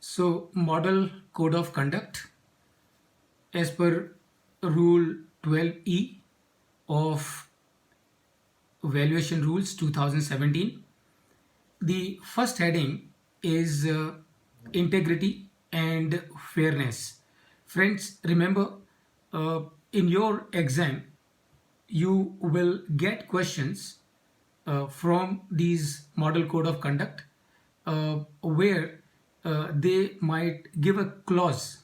So, Model Code of Conduct as per Rule 12E of Valuation Rules 2017. The first heading is integrity and fairness. Friends, remember in your exam, you will get questions from these model code of conduct where they might give a clause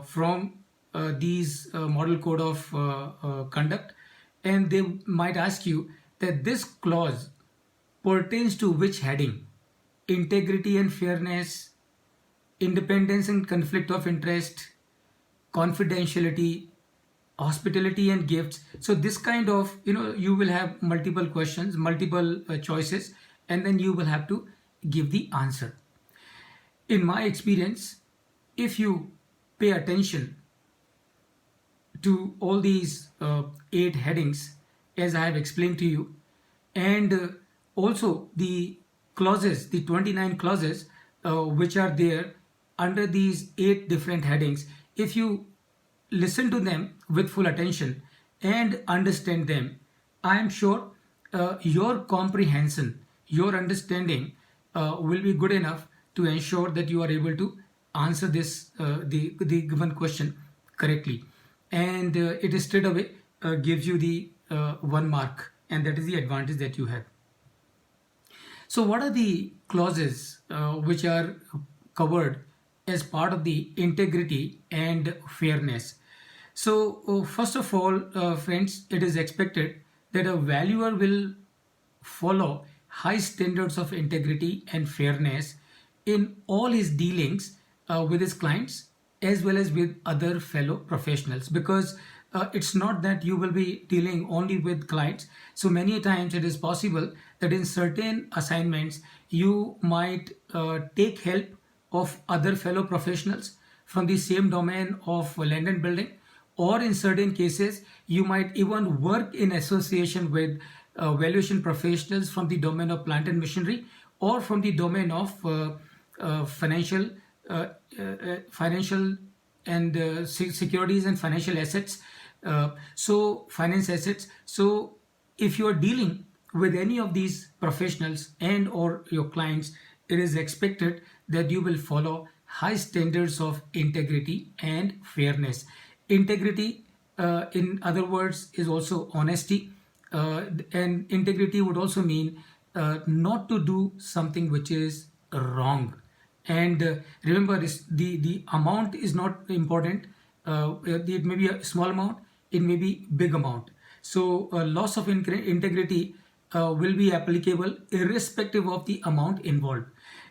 from these model code of conduct, and they might ask you that this clause pertains to which heading: integrity and fairness, independence and conflict of interest, confidentiality, hospitality and gifts. So this kind of, you will have multiple questions, multiple choices, and then you will have to give the answer. In my experience, if you pay attention to all these 8 headings as I have explained to you, and also the clauses, the 29 clauses which are there under these 8 different headings, if you listen to them with full attention and understand them, I am sure your comprehension, your understanding will be good enough to ensure that you are able to answer this the given question correctly, and it is straight away gives you the 1 mark, and that is the advantage that you have. So what are the clauses which are covered as part of the integrity and fairness? So first of all, friends, it is expected that a valuer will follow high standards of integrity and fairness in all his dealings with his clients as well as with other fellow professionals, because it's not that you will be dealing only with clients. So many times it is possible that in certain assignments you might take help of other fellow professionals from the same domain of land and building, or in certain cases you might even work in association with valuation professionals from the domain of plant and machinery, or from the domain of financial and securities and financial assets, so finance assets. So if you are dealing with any of these professionals and or your clients, it is expected that you will follow high standards of integrity and fairness. Integrity, in other words, is also honesty, and integrity would also mean not to do something which is wrong. And remember, the amount is not important. It may be a small amount, it may be big amount. So loss of integrity will be applicable irrespective of the amount involved,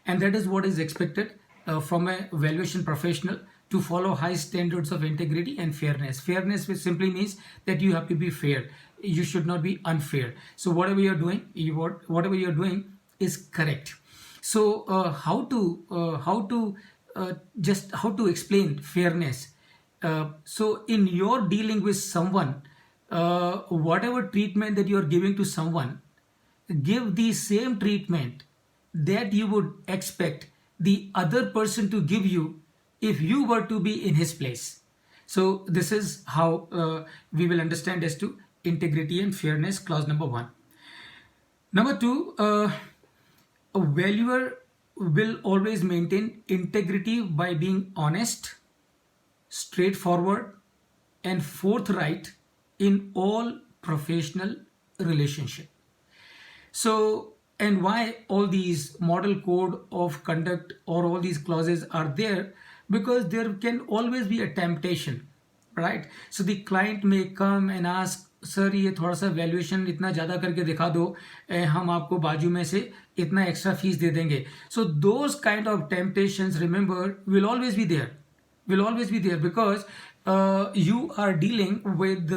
and that is what is expected from a valuation professional, to follow high standards of integrity and fairness. Fairness, which simply means that you have to be fair. You should not be unfair. So whatever you're doing, whatever you're doing is correct. So how to explain fairness? So in your dealing with someone, whatever treatment that you are giving to someone, give the same treatment that you would expect the other person to give you if you were to be in his place. So this is how we will understand as to integrity and fairness, clause number 1. Number 2, a valuer will always maintain integrity by being honest, straightforward, and forthright in all professional relationship. So, and why all these model code of conduct or all these clauses are there? Because there can always be a temptation, right? So the client may come and ask, sir ये थोड़ा सा valuation इतना ज़्यादा करके दिखा दो, हम आपको बाजू में से इतना एक्स्ट्रा फीस दे देंगे. So those kind of temptations, remember, will always be there. Will always be there, because you are dealing with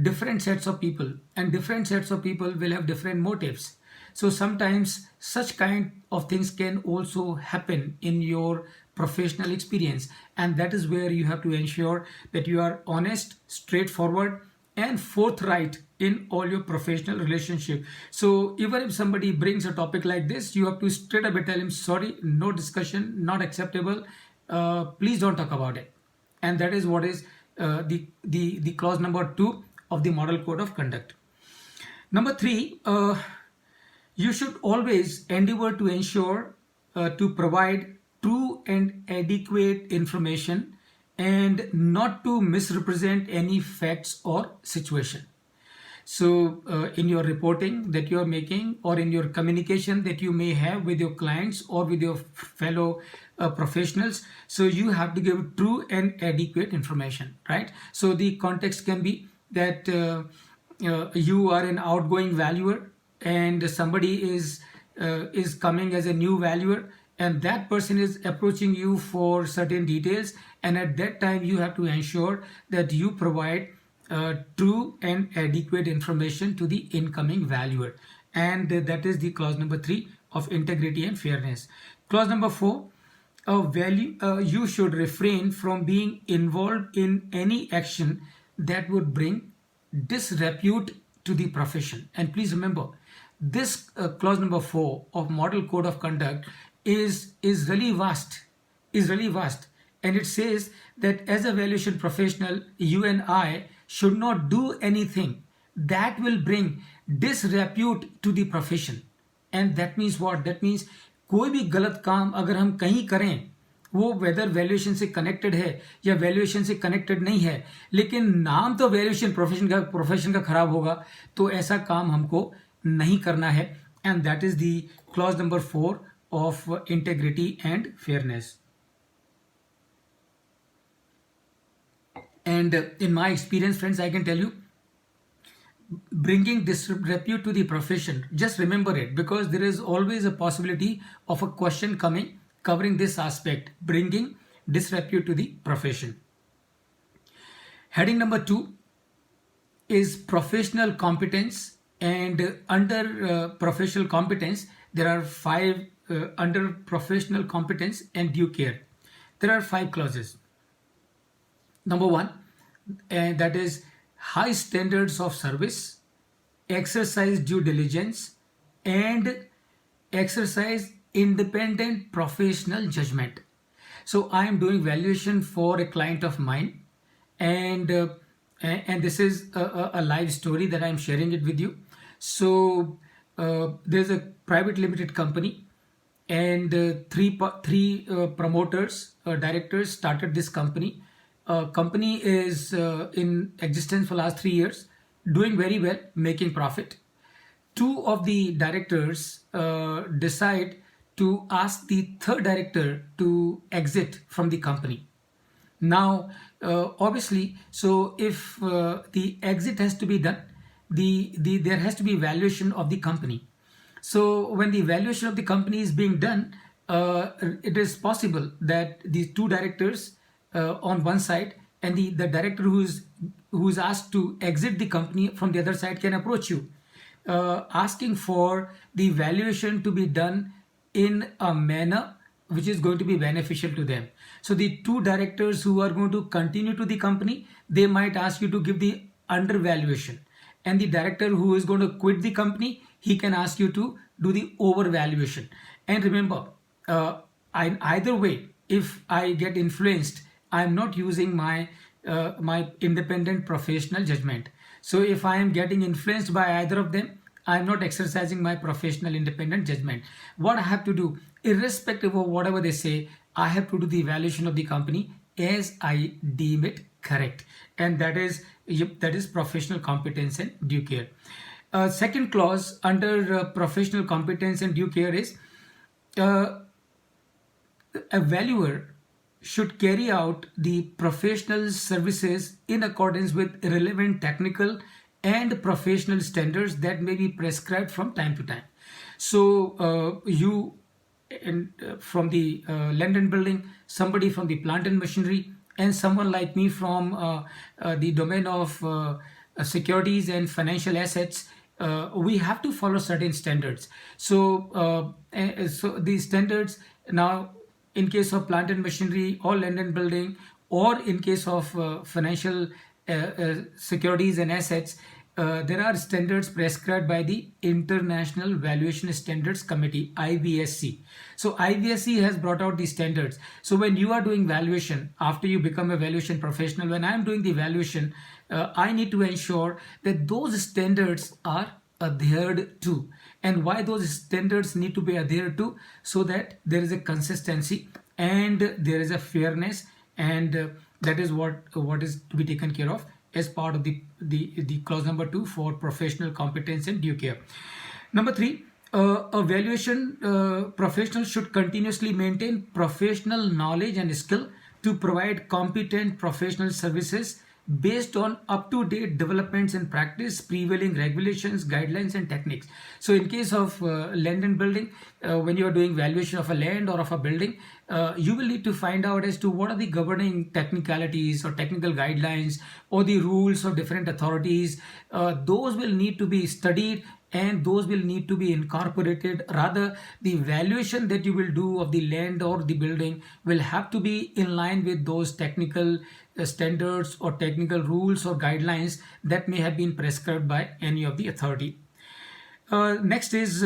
different sets of people, and different sets of people will have different motives. So sometimes such kind of things can also happen in your professional experience, and that is where you have to ensure that you are honest, straightforward, and forthright in all your professional relationship. So even if somebody brings a topic like this, you have to straight away tell him, sorry, no discussion, not acceptable. Please don't talk about it. And that is what is the clause number 2 of the model code of conduct. Number 3, you should always endeavor to ensure to provide true and adequate information and not to misrepresent any facts or situation. So in your reporting that you are making, or in your communication that you may have with your clients or with your fellow professionals, so you have to give true and adequate information, right? So the context can be that you are an outgoing valuer and somebody is coming as a new valuer, and that person is approaching you for certain details, and at that time you have to ensure that you provide true and adequate information to the incoming valuer, and that is the clause number 3 of integrity and fairness. Clause number 4, you should refrain from being involved in any action that would bring disrepute to the profession. And please remember, this clause number 4 of model code of conduct is really vast, and it says that as a valuation professional, you and I should not do anything that will bring disrepute to the profession. And that means what? That means कोई भी गलत काम अगर हम कहीं करें, वो weather valuation से कनेक्टेड है या वैल्यूएशन से कनेक्टेड नहीं है, लेकिन नाम तो वैल्यूएशन प्रोफेशन का खराब होगा, तो ऐसा काम हमको नहीं करना है. And that is the clause number 4 of integrity and fairness. And in my experience, friends, I can tell you, bringing disrepute to the profession, just remember it, because there is always a possibility of a question coming covering this aspect, bringing disrepute to the profession. Heading number 2 is professional competence, and under professional competence there are 5 under professional competence and due care, there are 5 clauses. Number 1, and that is high standards of service, exercise due diligence, and exercise independent professional judgment. So I am doing valuation for a client of mine, and this is a live story that I am sharing it with you. So there's a private limited company, and three promoters, directors started this company. Company is in existence for last 3 years, doing very well, making profit. 2 of the directors decide to ask the third director to exit from the company. Now obviously, so if the exit has to be done, there has to be valuation of the company. So when the valuation of the company is being done, it is possible that these 2 directors on one side, and the director who is asked to exit the company from the other side can approach you, asking for the valuation to be done in a manner which is going to be beneficial to them. So the 2 directors who are going to continue to the company, they might ask you to give the undervaluation, and the director who is going to quit the company, he can ask you to do the overvaluation. And remember, either way, if I get influenced, I am not using my independent professional judgment. So if I am getting influenced by either of them, I am not exercising my professional independent judgment. What I have to do, irrespective of whatever they say, I have to do the evaluation of the company as I deem it correct, and that is professional competence and due care. Second clause under professional competence and due care is a valuer should carry out the professional services in accordance with relevant technical and professional standards that may be prescribed from time to time. So you from the land and building, somebody from the plant and machinery, and someone like me from the domain of securities and financial assets, we have to follow certain standards. So these standards, now in case of plant and machinery or land and building, or in case of financial securities and assets, there are standards prescribed by the International Valuation Standards Committee, IVSC. So IVSC has brought out the standards. So when you are doing valuation, after you become a valuation professional, when I am doing the valuation, I need to ensure that those standards are adhered to. And why those standards need to be adhered to? So that there is a consistency and there is a fairness, and that is what is to be taken care of as part of the clause number 2 for professional competence and due care. Number 3, a valuation professional should continuously maintain professional knowledge and skill to provide competent professional services based on up-to-date developments in practice, prevailing regulations, guidelines and techniques. So in case of land and building, when you are doing valuation of a land or of a building, you will need to find out as to what are the governing technicalities or technical guidelines or the rules of different authorities. Those will need to be studied and those will need to be incorporated. Rather, the valuation that you will do of the land or the building will have to be in line with those technical standards or technical rules or guidelines that may have been prescribed by any of the authority. Next is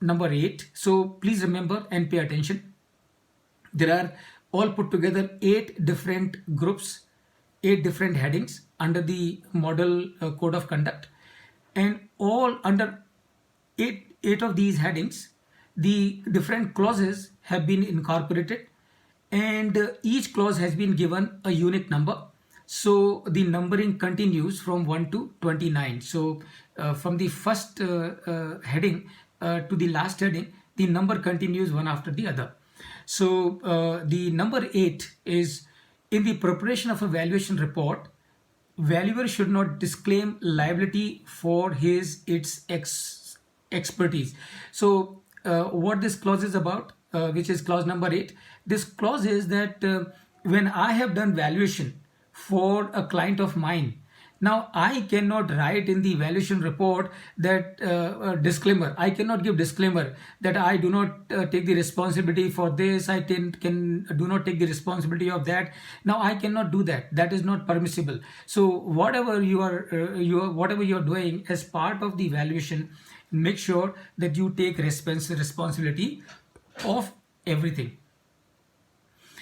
number 8. So please remember and pay attention. There are all put together 8 different groups, 8 different headings under the model code of conduct, and all under 8 of these headings, the different clauses have been incorporated, and each clause has been given a unit number. So the numbering continues from 1 to 29. So from the first heading to the last heading, the number continues one after the other. So the number 8 is, in the preparation of a valuation report, valuer should not disclaim liability for its expertise. So what this clause is about, which is clause number 8, this clause is that when I have done valuation for a client of mine, now I cannot write in the valuation report that disclaimer. I cannot give disclaimer that I do not take the responsibility for this. I do not take the responsibility of that. Now I cannot do that. That is not permissible. So whatever you are doing as part of the valuation, make sure that you take responsibility of everything.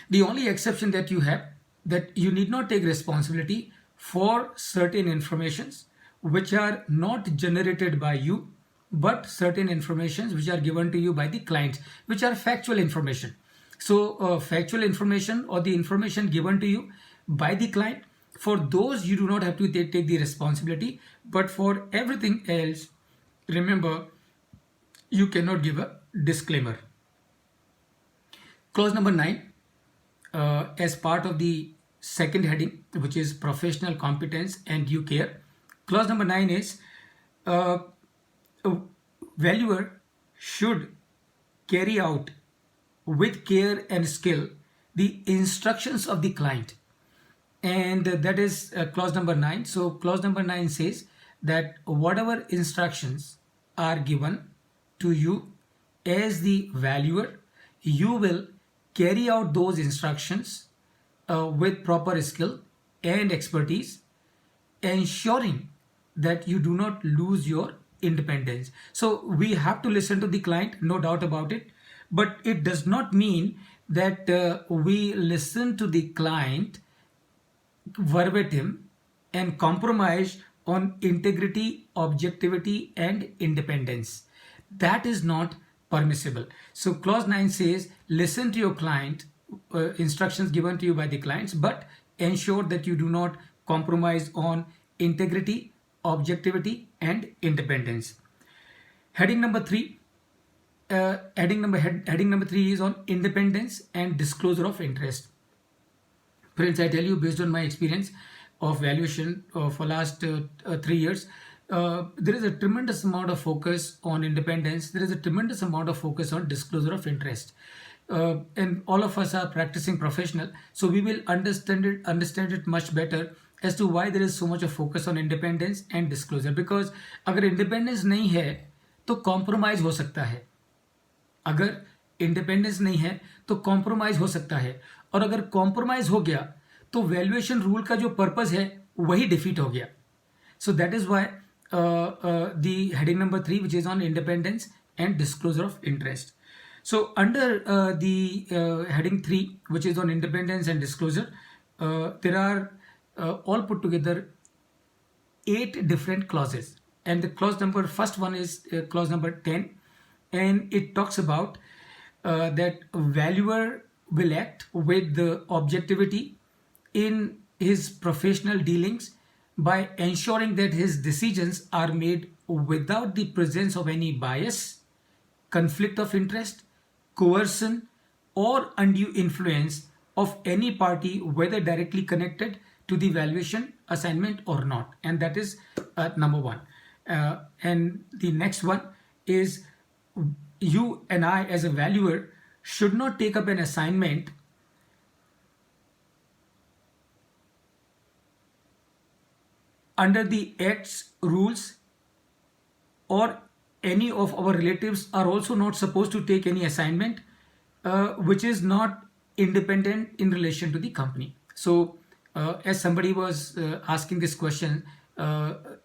The only exception that you have, that you need not take responsibility for certain informations which are not generated by you, but certain informations which are given to you by the clients, which are factual information. So factual information or the information given to you by the client, for those you do not have to take the responsibility, but for everything else, remember, you cannot give a disclaimer. Clause number 9, as part of the second heading, which is professional competence and due care. Clause number 9 is a valuer should carry out with care and skill the instructions of the client, and that is clause number 9. So clause number 9 says that whatever instructions are given to you as the valuer, you will carry out those instructions with proper skill and expertise, ensuring that you do not lose your independence. So we have to listen to the client, no doubt about it, but it does not mean that we listen to the client verbatim and compromise on integrity, objectivity and independence. That is not permissible. So clause 9 says, listen to your client, instructions given to you by the clients, but ensure that you do not compromise on integrity, objectivity and independence. Heading number 3 heading number 3 is on independence and disclosure of interest. Friends, I tell you, based on my experience of valuation for last 3 years, there is a tremendous amount of focus on independence. There is a tremendous amount of focus on disclosure of interest. And all of us are practicing professional, so we will understand it much better as to why there is so much of focus on independence and disclosure. Because अगर independence नहीं है तो compromise हो सकता है, अगर independence नहीं है तो compromise हो सकता है, और अगर compromise हो गया तो वैल्यूएशन रूल का जो पर्पस है वही डिफीट हो गया. So that is why the heading number 3, which is on independence and disclosure of interest. So under the heading 3, which is on independence and disclosure, there are all put together 8 different clauses. And the first one is clause number 10, and it talks about that valuer will act with the objectivity in his professional dealings by ensuring that his decisions are made without the presence of any bias, conflict of interest, coercion, or undue influence of any party, whether directly connected to the valuation assignment or not. And that is number one. And the next one is, you and I as a valuer should not take up an assignment under the act's rules, or any of our relatives are also not supposed to take any assignment which is not independent in relation to the company. So as somebody was asking this question,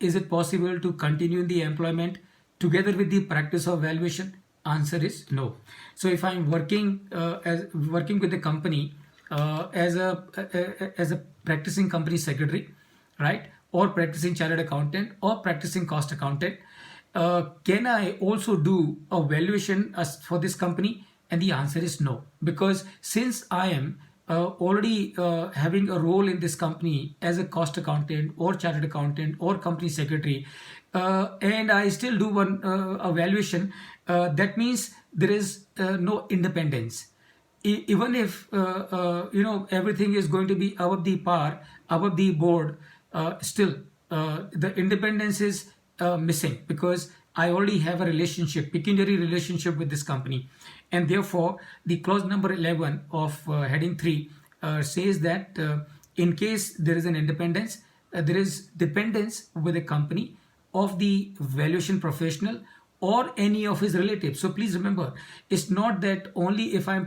is it possible to continue in the employment together with the practice of valuation? Answer is no. So if I'm working with the company as a practicing company secretary, right, or practicing chartered accountant or practicing cost accountant, can I also do a valuation for this company? And the answer is no, because since I am already having a role in this company as a cost accountant or chartered accountant or company secretary, and I still do one a valuation, that means there is no independence. Even if everything is going to be above the par, above the board, still the independence is missing, because I already have a relationship, pecuniary relationship with this company. And therefore the clause number 11 of heading 3 says that in case there is an independence, there is dependence with the company of the valuation professional or any of his relatives. So please remember, it's not that only if I'm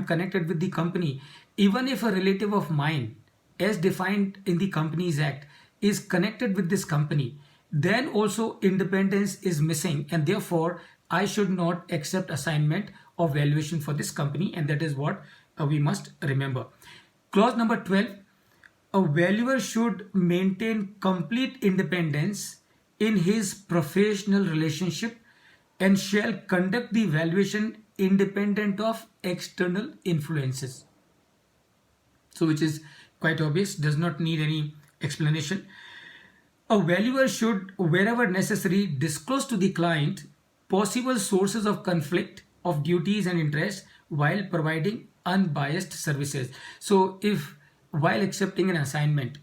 connected with the company, even if a relative of mine, as defined in the Companies Act, is connected with this company, then also independence is missing, and therefore I should not accept assignment of valuation for this company. And that is what we must remember. Clause number 12, a valuer should maintain complete independence in his professional relationship and shall conduct the valuation independent of external influences. So which is quite obvious, does not need any explanation. A valuer should, wherever necessary, disclose to the client possible sources of conflict of duties and interests while providing unbiased services. So if while accepting an assignment,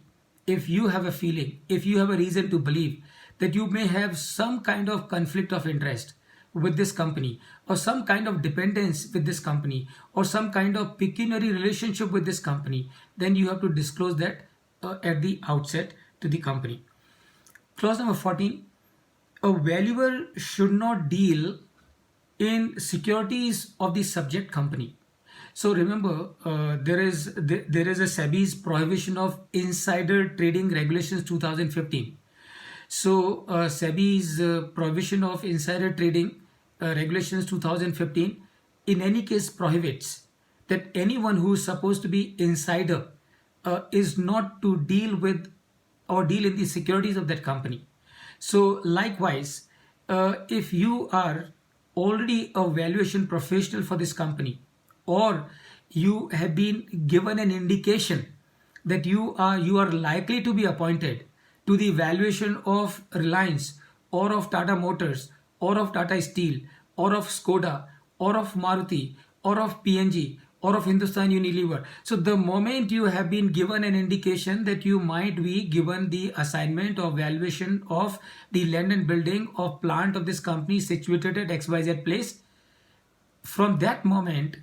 if you have a feeling, if you have a reason to believe that you may have some kind of conflict of interest with this company, or some kind of dependence with this company, or some kind of pecuniary relationship with this company, then you have to disclose that at the outset to the company. Clause number 14, a valuer should not deal in securities of the subject company. So remember, there is a SEBI's prohibition of insider trading regulations 2015. So SEBI's prohibition of insider trading regulations 2015 in any case prohibits that anyone who is supposed to be insider is not to deal with or deal in the securities of that company. So likewise, if you are already a valuation professional for this company, or you have been given an indication that you are likely to be appointed to the valuation of Reliance or of Tata Motors or of Tata Steel or of Skoda or of Maruti or of PNG or of Hindustan Unilever. So the moment you have been given an indication that you might be given the assignment or valuation of the land and building of plant of this company situated at XYZ place, from that moment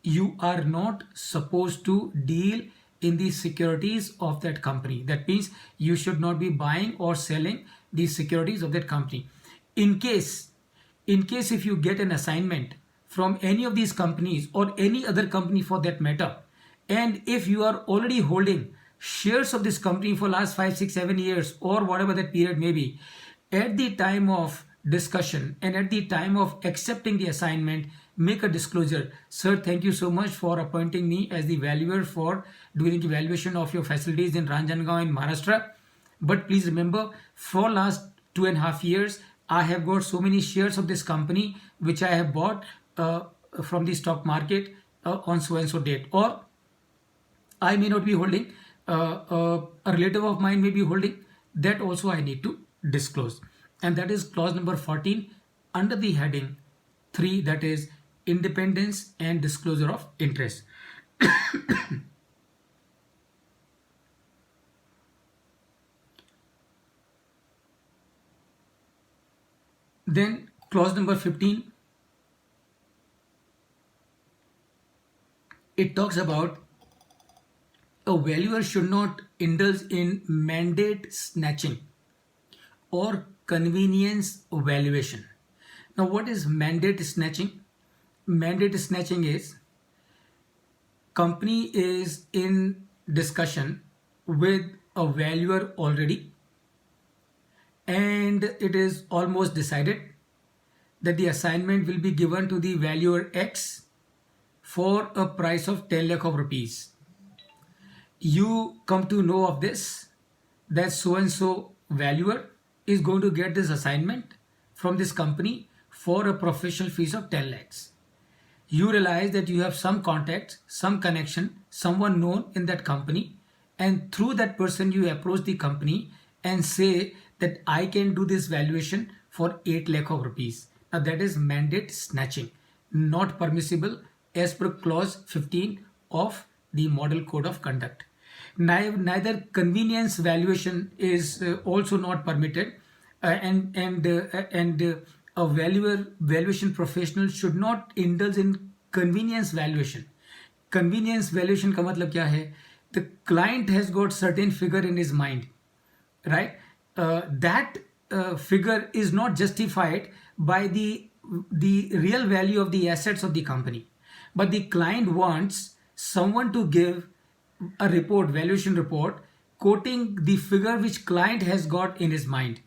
you are not supposed to deal in the securities of that company. That means you should not be buying or selling the securities of that company. In case if you get an assignment from any of these companies or any other company for that matter, And if you are already holding shares of this company for last 5, 6, 7 years or whatever that period may be, at the time of discussion and at the time of accepting the assignment, make a disclosure. Sir, thank you so much for appointing me as the valuer for doing the valuation of your facilities in Ranjangaon in Maharashtra. But please remember, for last 2.5 years, I have got so many shares of this company which I have bought from the stock market on so and so date. Or I may not be holding, a relative of mine may be holding. That also I need to disclose. And that is clause number 14 under the heading 3, that is independence and disclosure of interest. Then clause number 15, it talks about a valuer should not indulge in mandate snatching or convenience valuation. Now, what is mandate snatching? Mandate snatching is company is in discussion with a valuer already, and it is almost decided that the assignment will be given to the valuer X for a price of 10 lakh of rupees. You come to know of this, that so and so valuer is going to get this assignment from this company for a professional fees of 10 lakhs. You realize that you have some contact, some connection, someone known in that company, and through that person you approach the company and say that I can do this valuation for 8 lakh of rupees. Now that is mandate snatching, not permissible as per clause 15 of the Model Code of Conduct. Neither convenience valuation is also not permitted, and a valuation professional should not indulge in convenience valuation. Convenience valuation का मतलब क्या है? The client has got certain figure in his mind, right? That figure is not justified by the real value of the assets of the company, but the client wants someone to give a report, valuation report, quoting the figure which client has got in his mind.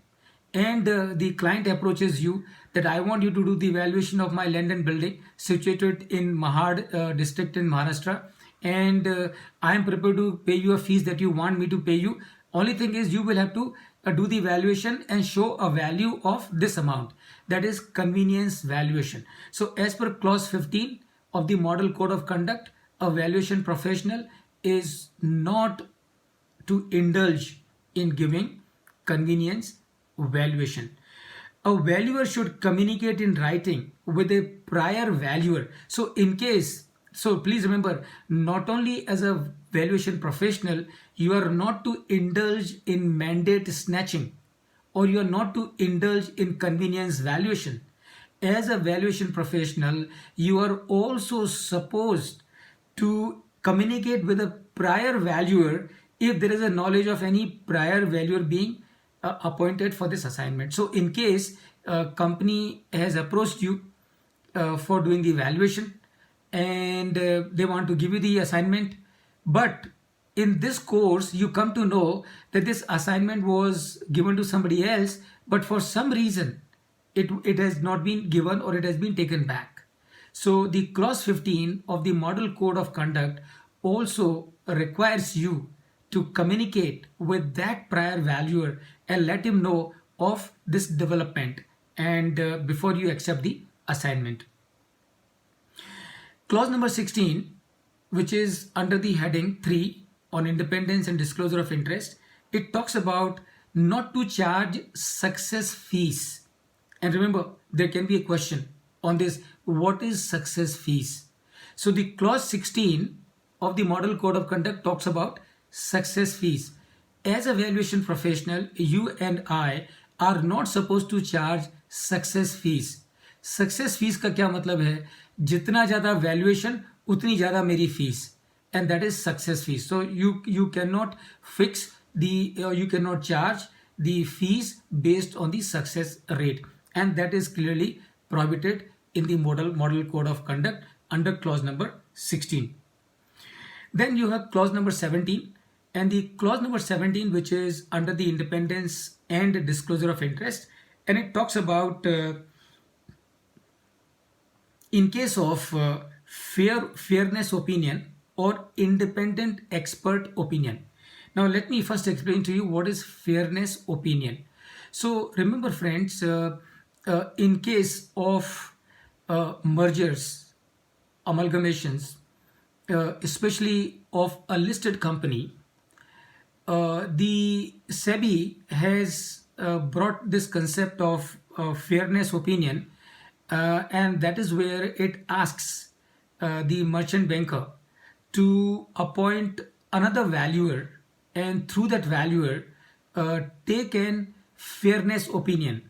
And the client approaches you that I want you to do the valuation of my land and building situated in Mahad district in Maharashtra, and I am prepared to pay you a fees that you want me to pay you. Only thing is you will have to do the valuation and show a value of this amount. That is convenience valuation. So as per clause 15 of the Model Code of Conduct, a valuation professional is not to indulge in giving convenience valuation. A valuer should communicate in writing with a prior valuer. So please remember, not only as a valuation professional, you are not to indulge in mandate snatching, or you are not to indulge in convenience valuation. As a valuation professional, you are also supposed to communicate with a prior valuer if there is a knowledge of any prior valuer being appointed for this assignment. So in case a company has approached you for doing the valuation, and they want to give you the assignment, but in this course you come to know that this assignment was given to somebody else, but for some reason it has not been given, or it has been taken back. So the clause 15 of the Model Code of Conduct also requires you to communicate with that prior valuer and let him know of this development, and before you accept the assignment. Clause number 16, which is under the heading 3 on independence and disclosure of interest, it talks about not to charge success fees. And remember, there can be a question on this: what is success fees? So the clause 16 of the Model Code of Conduct talks about success fees. As a valuation professional, you and I are not supposed to charge success fees. Success fees का क्या मतलब है? जितना ज़्यादा valuation उतनी ज़्यादा मेरी fees, and that is success fees. So you cannot fix you cannot charge the fees based on the success rate, and that is clearly prohibited in the Model Code of Conduct under clause number 16. Then you have clause number 17, and the clause number 17, which is under the independence and disclosure of interest, and it talks about in case of fairness opinion or independent expert opinion. Now let me first explain to you what is fairness opinion. So remember friends, in case of mergers, amalgamations, especially of a listed company, the SEBI has brought this concept of fairness opinion, and that is where it asks the merchant banker to appoint another valuer, and through that valuer take an fairness opinion.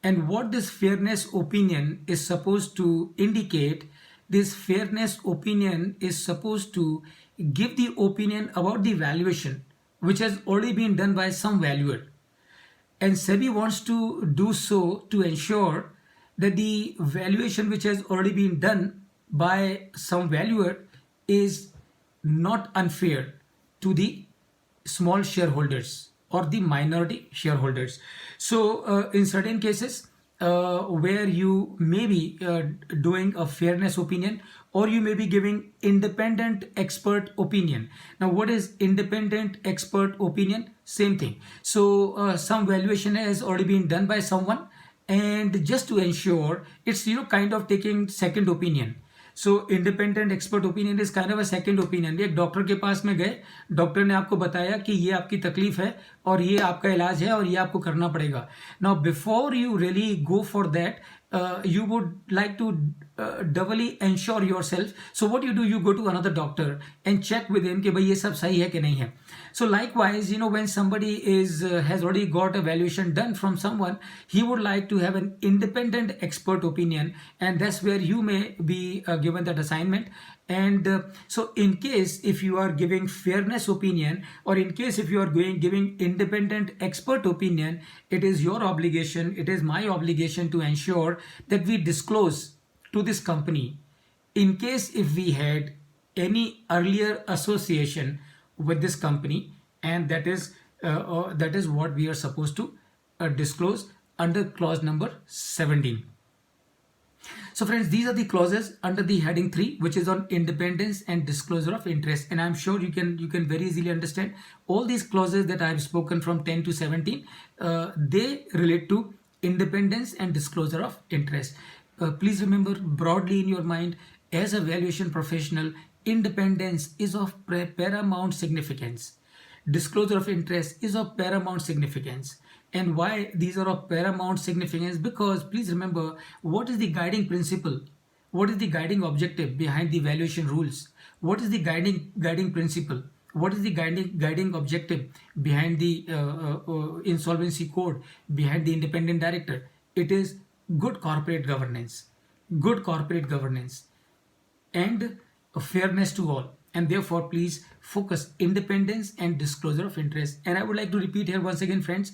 And what this fairness opinion is supposed to indicate, this fairness opinion is supposed to give the opinion about the valuation which has already been done by some valuer. And SEBI wants to do so to ensure that the valuation which has already been done by some valuer is not unfair to the small shareholders or the minority shareholders. So in certain cases where you may be doing a fairness opinion, or you may be giving independent expert opinion. Now what is independent expert opinion? Same thing. So some valuation has already been done by someone, and just to ensure, it's kind of taking second opinion. So independent expert opinion is kind of a second opinion. एक doctor के पास में गए, doctor ने आपको बताया कि ये आपकी तकलीफ है और ये आपका इलाज है और ये आपको करना पड़ेगा. Now before you really go for that, you would like to doubly ensure yourself. So what you do, you go to another doctor and check with him कि भाई ये सब सही है कि नहीं है. So likewise, when somebody has already got a valuation done from someone, he would like to have an independent expert opinion, and that's where you may be given that assignment. And so in case if you are giving fairness opinion, or in case if you are giving independent expert opinion, it is your obligation, it is my obligation to ensure that we disclose to this company in case if we had any earlier association with this company, and that is what we are supposed to disclose under clause number 17. So friends, these are the clauses under the heading 3, which is on independence and disclosure of interest, and I'm sure you can very easily understand all these clauses that I have spoken from 10 to 17. They relate to independence and disclosure of interest. Please remember broadly in your mind, as a valuation professional, independence is of paramount significance. Disclosure of interest is of paramount significance. And why these are of paramount significance? Because please remember, what is the guiding principle? What is the guiding objective behind the valuation rules? What is the guiding principle? What is the guiding objective behind the insolvency code, behind the independent director? It is good corporate governance, and fairness to all. And therefore, please focus independence and disclosure of interest. And I would like to repeat here once again, friends,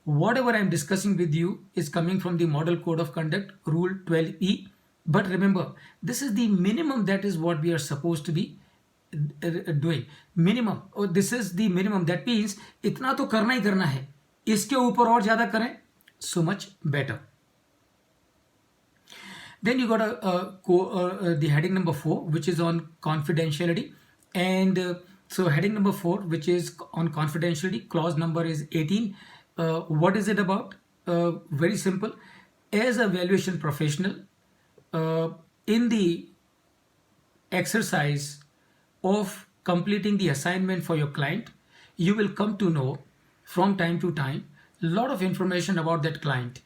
whatever I'm discussing with you is coming from the Model Code of Conduct, Rule 12E. But remember, this is the minimum, that is what we are supposed to be doing. Minimum, or this is the minimum. That means इतना तो करना ही करना है, इसके ऊपर और ज़्यादा करें, so much better. Then you got the heading number 4, which is on confidentiality. And so heading number 4, which is on confidentiality, clause number is 18. What is it about? Very simple. As a valuation professional, in the exercise of completing the assignment for your client, you will come to know from time to time a lot of information about that client.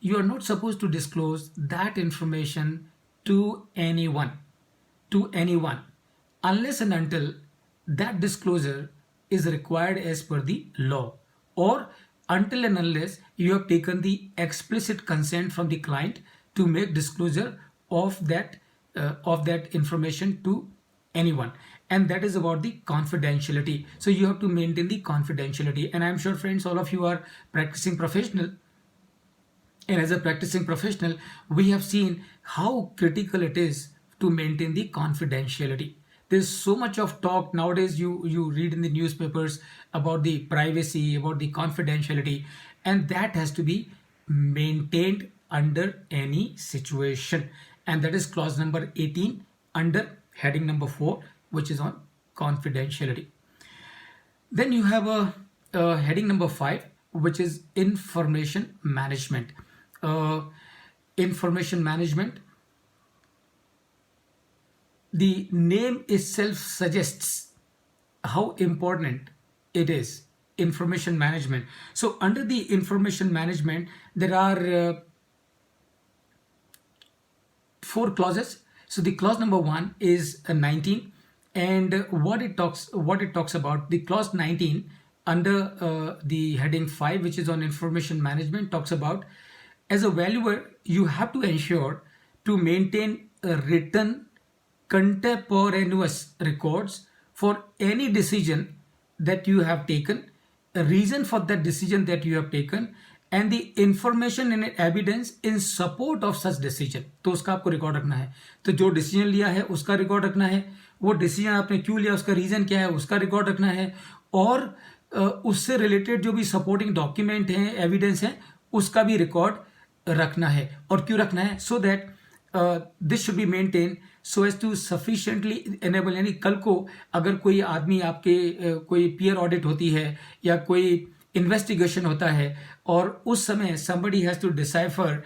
You are not supposed to disclose that information to anyone, unless and until that disclosure is required as per the law, or until and unless you have taken the explicit consent from the client to make disclosure of that information to anyone. And that is about the confidentiality. So you have to maintain the confidentiality. And I'm sure, friends, all of you are practicing professional. And as a practicing professional, we have seen how critical it is to maintain the confidentiality. There's so much of talk nowadays. You read in the newspapers about the privacy, about the confidentiality, and that has to be maintained under any situation. And that is clause number 18 under heading number 4, which is on confidentiality. Then you have a heading number 5, which is information management. Information management, the name itself suggests how important it is, information management. So under the information management, there are 4 clauses. So the clause number 1 is 19, and what it talks about, the clause 19 under the heading 5, which is on information management, talks about, as a valuer you have to ensure to maintain a written contemporaneous records for any decision that you have taken, a reason for that decision that you have taken, and the information and evidence in support of such decision. तो उसका आपको record रखना है. तो जो decision लिया है उसका रिकॉर्ड रखना है, वो डिसीजन आपने क्यों लिया, उसका रीजन क्या है, उसका रिकॉर्ड रखना है, और उससे रिलेटेड जो भी सपोर्टिंग डॉक्यूमेंट हैं, एविडेंस हैं, उसका भी रिकॉर्ड रखना है. और क्यों रखना है? So that this should be maintain so as to sufficiently enable, यानी कल को अगर कोई आदमी आपके कोई पीयर ऑडिट होती है या कोई इन्वेस्टिगेशन होता है और उस समय somebody has to decipher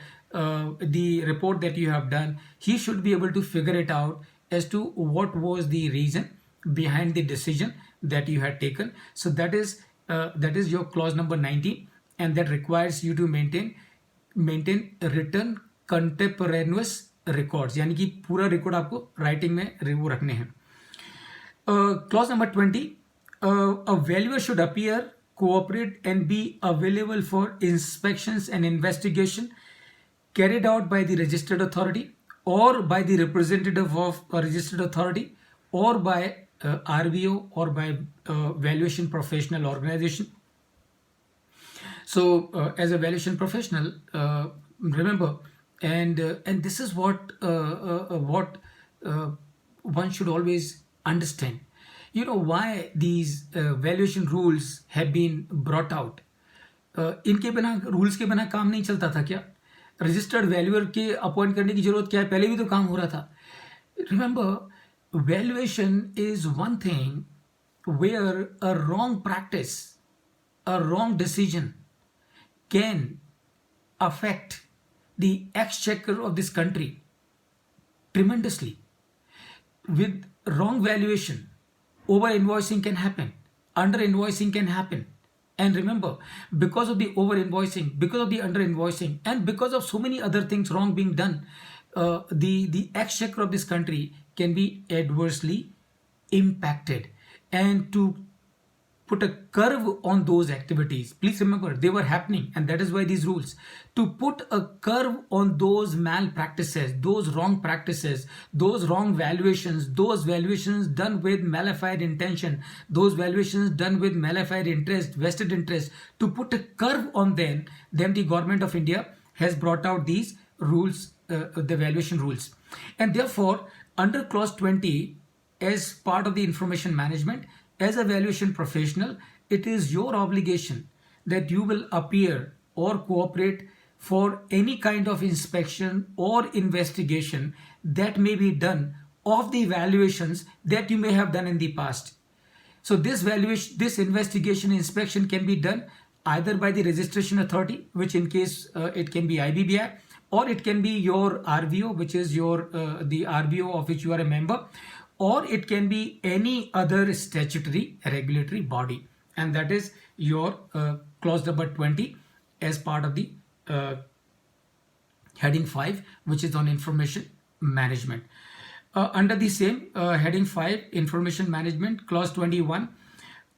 the report that you have done, he should be able to figure it out as to what was the reason behind the decision that you had taken. So that is your clause number 19, and that requires you to maintain written contemporaneous records, यानी कि पूरा record आपको writing में वो रखने हैं. Clause number 20, a valuer should appear, cooperate and be available for inspections and investigation carried out by the registered authority or by the representative of a registered authority or by RVO or by valuation professional organization. So as a valuation professional, remember, and this is what one should always understand. You know why these valuation rules have been brought out. इनके बिना, rules के बिना काम नहीं चलता था क्या? Registered valuer के अपॉइंट करने की जरूरत क्या है? पहले भी तो काम हो रहा था. Remember, valuation is one thing where a wrong practice, a wrong decision can affect the exchequer of this country tremendously. With wrong valuation, over invoicing can happen, under invoicing can happen. And remember, because of the over invoicing, because of the under invoicing, and because of so many other things wrong being done, the exchequer of this country can be adversely impacted. And to put a curve on those activities, please remember they were happening, and that is why these rules, to put a curve on those malpractices, those wrong practices, those wrong valuations, those valuations done with malified intention, those valuations done with malified interest, vested interest, to put a curve on them, then the government of India has brought out these rules, the valuation rules. And therefore, under clause 20, as part of the information management, as a valuation professional, it is your obligation that you will appear or cooperate for any kind of inspection or investigation that may be done of the valuations that you may have done in the past. So this valuation, this investigation, inspection can be done either by the registration authority, which in case it can be IBBI, or it can be your RVO, which is your the RVO of which you are a member, or it can be any other statutory regulatory body. And that is your clause number 20 as part of the heading 5, which is on information management. Under the same heading 5, information management, clause 21,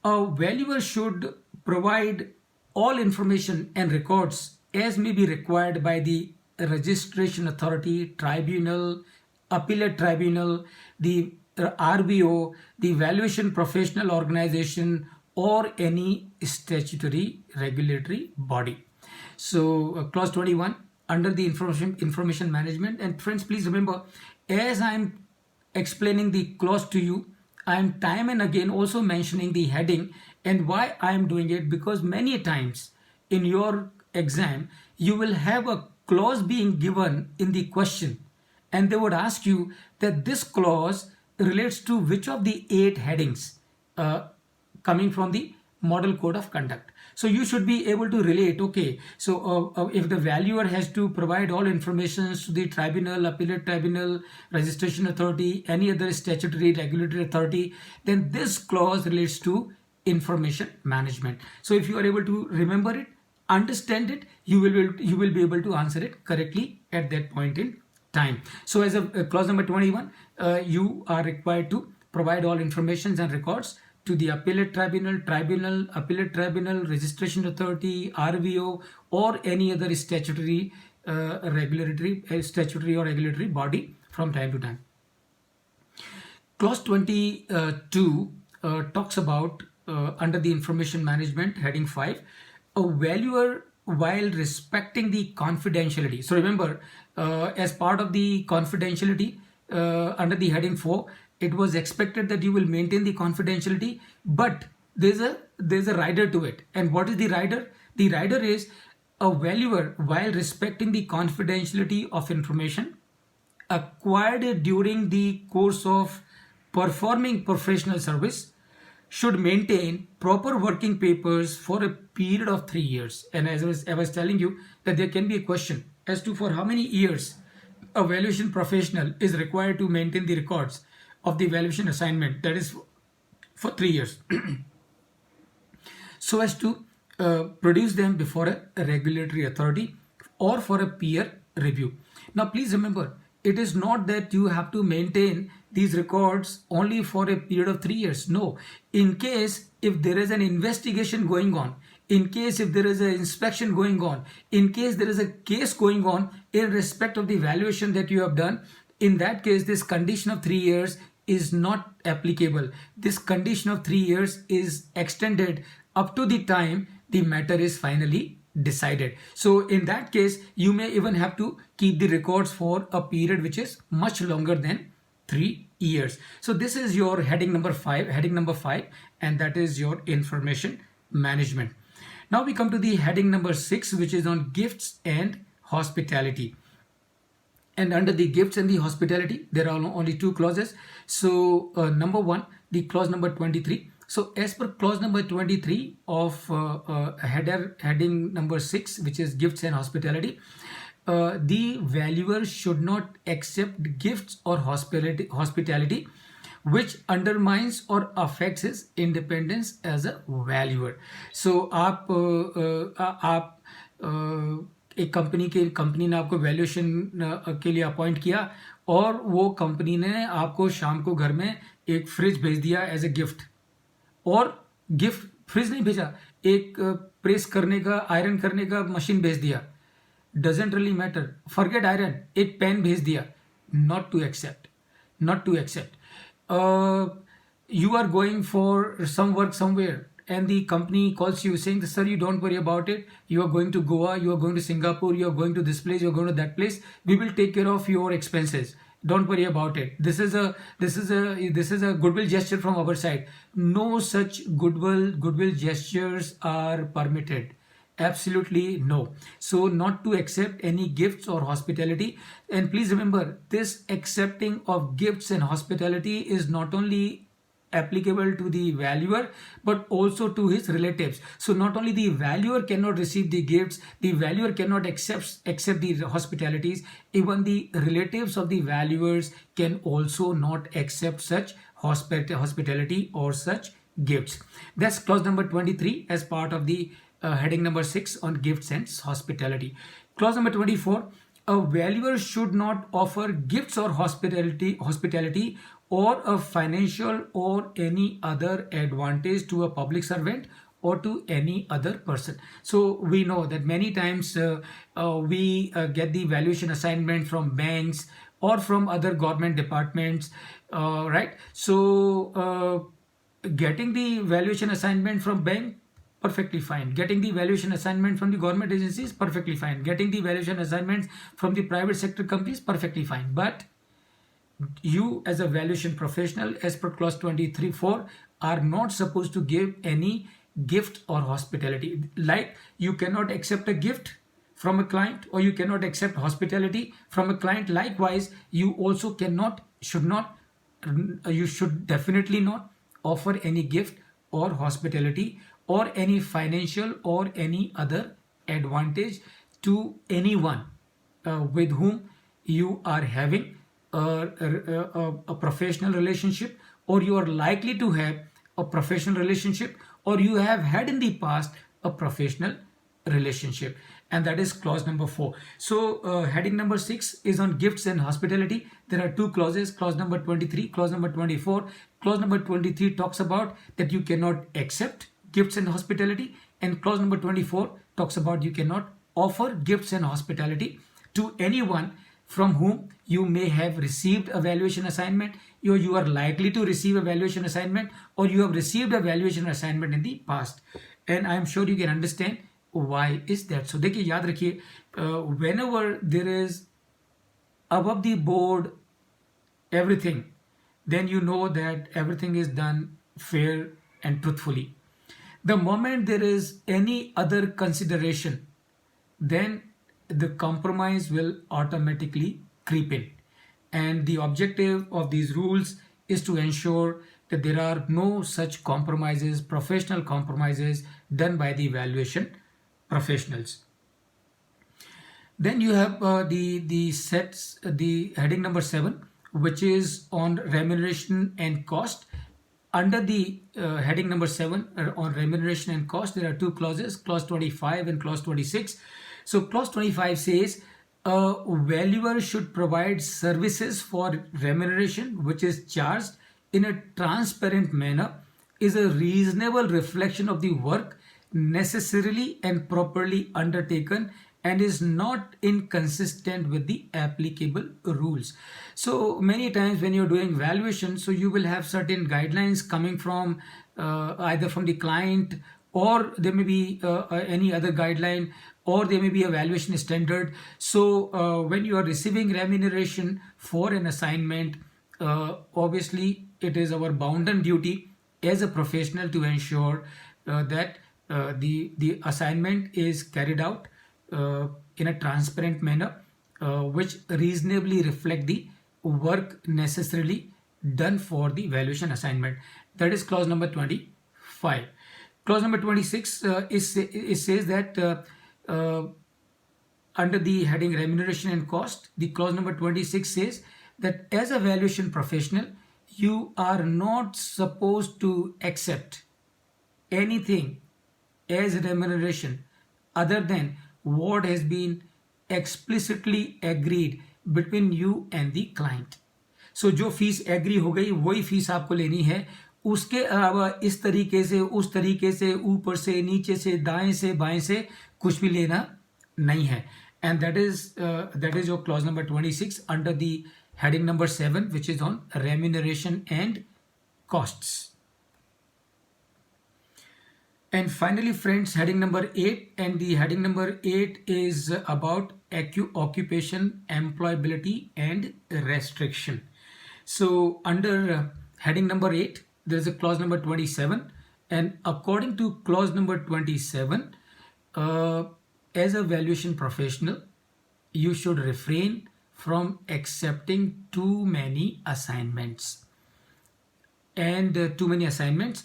a valuer should provide all information and records as may be required by the registration authority, tribunal, appellate tribunal, the RVO, the valuation professional organization, or any statutory regulatory body. So clause 21 under the information management. And friends, please remember, as I'm explaining the clause to you, I am time and again also mentioning the heading, and why I am doing it, because many times in your exam you will have a clause being given in the question, and they would ask you that this clause relates to which of the 8 headings coming from the model code of conduct. So you should be able to relate, okay, so if the valuer has to provide all information to the tribunal, appellate tribunal, registration authority, any other statutory regulatory authority, then this clause relates to information management. So if you are able to remember it, understand it, you will be able to answer it correctly at that point in time. So as a clause number 21, you are required to provide all informations and records to the appellate tribunal, appellate tribunal, registration authority, RVO, or any other statutory statutory or regulatory body from time to time. Clause 22 talks about under the information management heading 5, a valuer while respecting the confidentiality. So remember, as part of the confidentiality under the heading 4, it was expected that you will maintain the confidentiality, but there's a rider to it. And what is the rider? The rider is a valuer while respecting the confidentiality of information acquired during the course of performing professional service should maintain proper working papers for a period of 3 years. And as I was telling you, that there can be a question as to for how many years a valuation professional is required to maintain the records of the valuation assignment, that is for 3 years, so as to produce them before a regulatory authority or for a peer review. Now please remember, it is not that you have to maintain these records only for a period of 3 years. No, in case if there is an investigation going on, in case if there is an inspection going on, in case there is a case going on in respect of the valuation that you have done, in that case this condition of 3 years is not applicable. This condition of 3 years is extended up to the time the matter is finally decided. So in that case, you may even have to keep the records for a period which is much longer than 3 years. So this is your heading number 5, and that is your information management. Now we come to the heading number 6, which is on gifts and hospitality. And under the gifts and the hospitality, there are only 2 clauses. So number 1, the clause number 23. So as per clause number 23 of heading number 6, which is gifts and hospitality, the valuer should not accept gifts or hospitality which undermines or affects his independence as a valuer. So आप एक company ने आपको valuation के लिए appoint किया, और वो company ने आपको शाम को घर में एक फ्रिज भेज दिया एज ए गिफ्ट, और गिफ्ट फ्रिज नहीं भेजा, एक प्रेस करने का, आयरन करने का मशीन भेज दिया, doesn't really matter, forget iron, एक पेन भेज दिया, not to accept. You are going for some work somewhere, and the company calls you saying, sir, you don't worry about it, you are going to Goa, you are going to Singapore, you are going to this place, you are going to that place, we will take care of your expenses, don't worry about it. This is a goodwill gesture from our side. No such goodwill gestures are permitted. Absolutely no. So not to accept any gifts or hospitality. And please remember, this accepting of gifts and hospitality is not only applicable to the valuer but also to his relatives. So not only the valuer cannot receive the gifts, the valuer cannot accept the hospitalities, even the relatives of the valuers can also not accept such hospitality or such gifts. That's clause number 23 as part of the heading number 6 on gifts and hospitality. Clause number 24, a valuer should not offer gifts or hospitality or a financial or any other advantage to a public servant or to any other person. So we know that many times we get the valuation assignment from banks or from other government departments, right? So getting the valuation assignment from bank, perfectly fine. Getting the valuation assignment from the government agencies, perfectly fine. Getting the valuation assignments from the private sector companies, perfectly fine. But you as a valuation professional, as per clause 23(4), are not supposed to give any gift or hospitality. Like, you cannot accept a gift from a client, or you cannot accept hospitality from a client. Likewise, you also you should definitely not offer any gift or hospitality or any financial or any other advantage to anyone with whom you are having a professional relationship, or you are likely to have a professional relationship, or you have had in the past a professional relationship. And that is clause number 4. So heading number 6 is on gifts and hospitality. There are two clauses, clause number 23, clause number 24. Clause number 23 talks about that you cannot accept gifts and hospitality, and clause number 24 talks about you cannot offer gifts and hospitality to anyone from whom you may have received a valuation assignment, or you are likely to receive a valuation assignment, or you have received a valuation assignment in the past. And I am sure you can understand why is that. So देखिए, याद रखिए, whenever there is above the board everything, then you know that everything is done fair and truthfully. The moment there is any other consideration, then the compromise will automatically creep in. And the objective of these rules is to ensure that there are no such compromises, professional compromises done by the evaluation professionals. Then you have the heading number 7, which is on remuneration and cost. Under the heading number 7 on remuneration and cost, there are two clauses, clause 25 and clause 26. So clause 25 says a valuer should provide services for remuneration which is charged in a transparent manner, is a reasonable reflection of the work necessarily and properly undertaken, and is not inconsistent with the applicable rules. So many times when you're doing valuation, so you will have certain guidelines coming from either from the client, or there may be any other guideline, or there may be a valuation standard. So when you are receiving remuneration for an assignment, obviously it is our bounden duty as a professional to ensure that the assignment is carried out in a transparent manner, which reasonably reflect the work necessarily done for the valuation assignment. That is clause number 25. Clause number 26 it says that under the heading remuneration and cost, the clause number 26 says that as a valuation professional, you are not supposed to accept anything as remuneration other than what has been explicitly agreed between you and the client. So जो fees agree हो गई वही fees आपको लेनी है, उसके अलावा इस तरीके से, उस तरीके से, ऊपर से, नीचे से, दाएं से, बाएं से कुछ भी लेना नहीं है. And that is your clause number 26 under the heading number 7, which is on remuneration and costs. And finally, friends, heading number 8, and the heading number 8 is about occupation, employability and restriction. So under heading number 8, there is a clause number 27, and according to clause number 27, as a valuation professional, you should refrain from accepting too many assignments. And too many assignments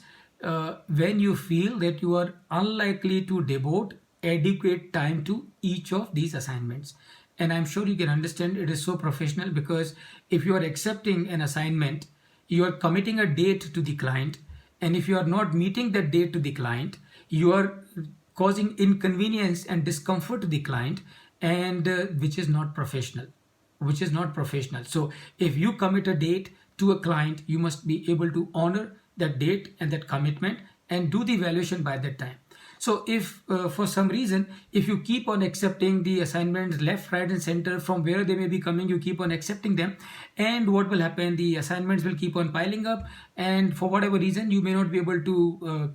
when you feel that you are unlikely to devote adequate time to each of these assignments. And I'm sure you can understand it is so professional, because if you are accepting an assignment, you are committing a date to the client, and if you are not meeting that date to the client, you are causing inconvenience and discomfort to the client, and which is not professional. So if you commit a date to a client, you must be able to honor that date and that commitment and do the evaluation by that time. So if for some reason, if you keep on accepting the assignments left, right and center from where they may be coming, you keep on accepting them, and what will happen, the assignments will keep on piling up, and for whatever reason you may not be able to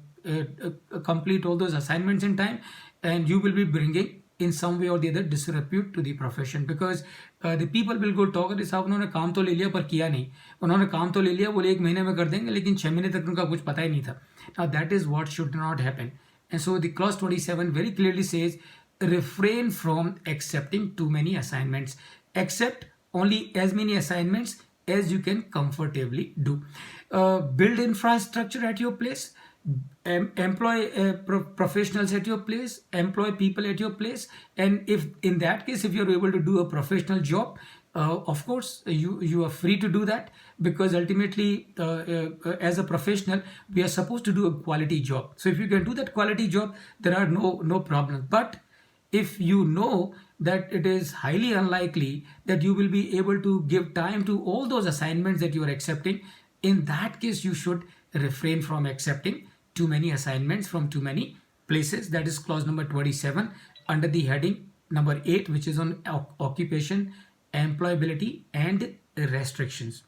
complete all those assignments in time, and you will be bringing in some way or the other disrepute to the profession, because the people will go talk, अरे साहब उन्होंने काम तो ले लिया पर किया नहीं, उन्होंने काम तो ले लिया, बोले 1 महीने में कर देंगे, लेकिन 6 महीने तक उनका कुछ पता ही नहीं था. Now that is what should not happen. And so the clause 27 very clearly says, refrain from accepting too many assignments. Accept only as many assignments as you can comfortably do. Build infrastructure at your place. Employ professionals at your place, employ people at your place, and if in that case, if you're able to do a professional job, of course you are free to do that, because ultimately as a professional we are supposed to do a quality job. So if you can do that quality job, there are no problems. But if you know that it is highly unlikely that you will be able to give time to all those assignments that you are accepting, in that case you should refrain from accepting too many assignments from too many places. That is clause number 27 under the heading number 8, which is on occupation, employability and restrictions.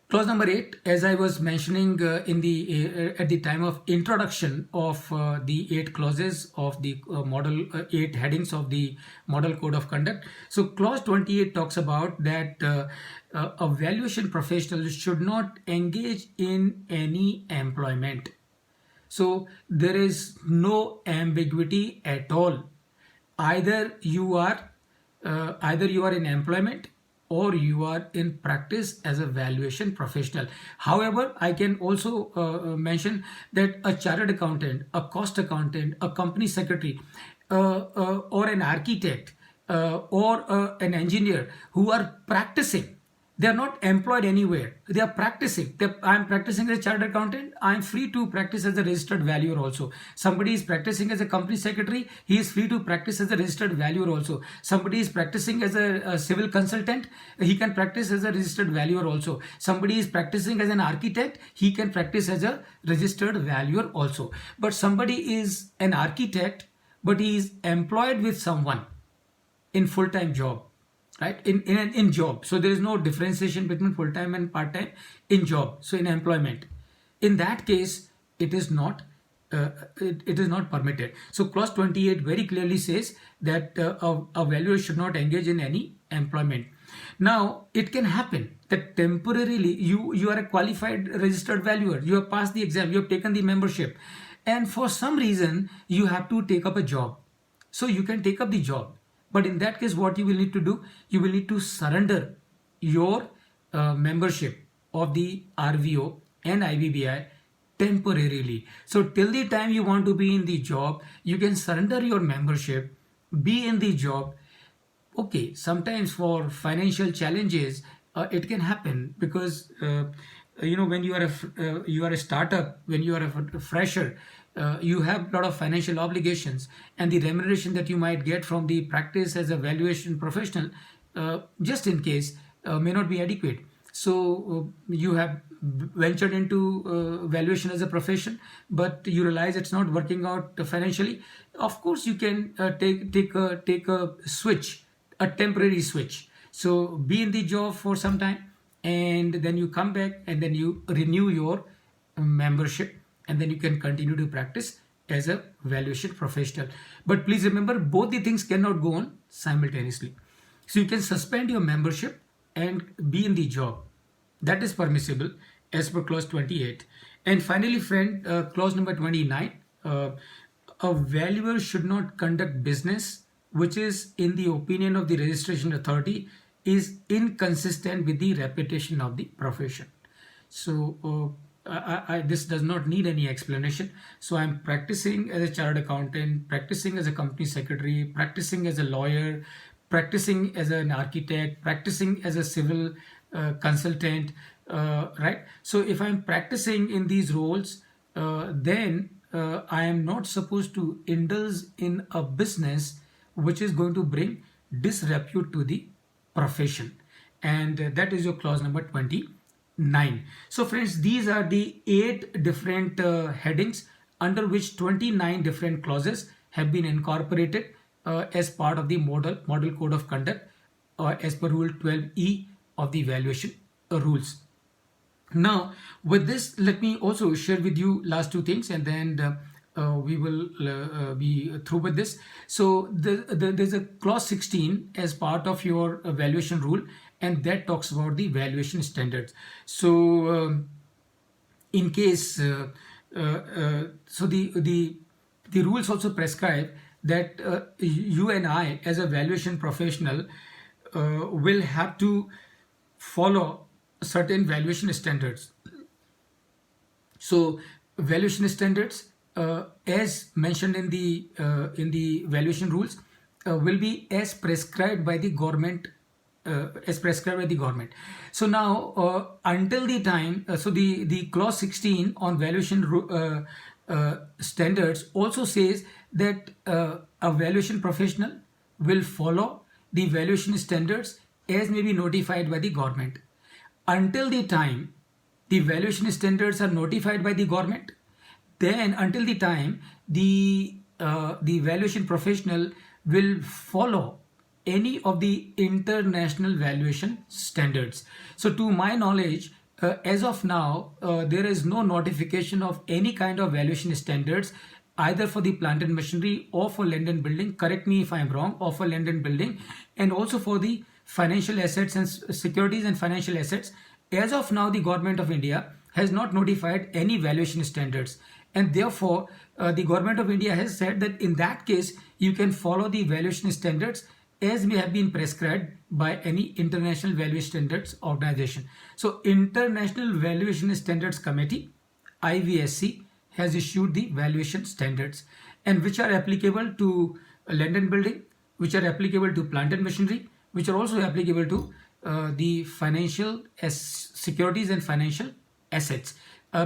Clause number 8, as I was mentioning in the at the time of introduction of the 8 clauses of the model 8 headings of the Model Code of Conduct. So clause 28 talks about that a valuation professional should not engage in any employment. So there is no ambiguity at all. Either you are in employment or you are in practice as a valuation professional. However, I can also mention that a chartered accountant, a cost accountant, a company secretary, or an architect, or an engineer who are practicing, they are not employed anywhere, they are practicing. I'm practicing as a chartered accountant, I'm free to practice as a registered valuer also. Somebody is practicing as a company secretary, he is free to practice as a registered valuer also. Somebody is practicing as a civil consultant, he can practice as a registered valuer also. Somebody is practicing as an architect, he can practice as a registered valuer also. But somebody is an architect, but he is employed with someone in full-time job, right, in job. So there is no differentiation between full-time and part-time in job. So in employment, in that case, it is not permitted. So clause 28 very clearly says that a valuer should not engage in any employment. Now it can happen that temporarily you are a qualified registered valuer, you have passed the exam, you have taken the membership, and for some reason you have to take up a job. So you can take up the job. But in that case, what you will need to do, you will need to surrender your membership of the RVO and IBBI temporarily. So till the time you want to be in the job, you can surrender your membership, be in the job. Okay, sometimes for financial challenges, it can happen because when you are a startup, when you are a fresher, you have a lot of financial obligations, and the remuneration that you might get from the practice as a valuation professional, just in case, may not be adequate. So you have ventured into valuation as a profession, but you realize it's not working out financially. Of course, you can take a switch, a temporary switch. So be in the job for some time, and then you come back, and then you renew your membership, and then you can continue to practice as a valuation professional. But please remember, both the things cannot go on simultaneously. So you can suspend your membership and be in the job. That is permissible as per clause 28. And finally, friend, clause number 29, a valuer should not conduct business which is, in the opinion of the registration authority, is inconsistent with the reputation of the profession. So this does not need any explanation. So I'm practicing as a chartered accountant, practicing as a company secretary, practicing as a lawyer, practicing as an architect, practicing as a civil consultant, right? So if I'm practicing in these roles, then I am not supposed to indulge in a business which is going to bring disrepute to the profession. And that is your clause number 29. So friends, these are the 8 different headings under which 29 different clauses have been incorporated as part of the Model Code of Conduct as per Rule 12E of the Valuation Rules. Now with this, let me also share with you last 2 things, and then we will be through with this. So there's a clause 16 as part of your valuation rule, and that talks about the valuation standards. So in case so the rules also prescribe that you and I as a valuation professional will have to follow certain valuation standards. So valuation standards, as mentioned in the valuation rules, will be as prescribed by the government. So now, until the time, so the clause 16 on valuation standards also says that a valuation professional will follow the valuation standards as may be notified by the government. Until the time the valuation standards are notified by the government, then until the time the valuation professional will follow any of the international valuation standards. So to my knowledge, as of now, there is no notification of any kind of valuation standards either for the plant and machinery or for land and building, correct me if I am wrong, or for land and building, and also for the financial assets and securities and financial assets. As of now, the government of India has not notified any valuation standards, and therefore the government of India has said that in that case you can follow the valuation standards as may have been prescribed by any international valuation standards organization. So International Valuation Standards Committee, IVSC, has issued the valuation standards, and which are applicable to land and building, which are applicable to plant and machinery, which are also applicable to the financial securities and financial assets,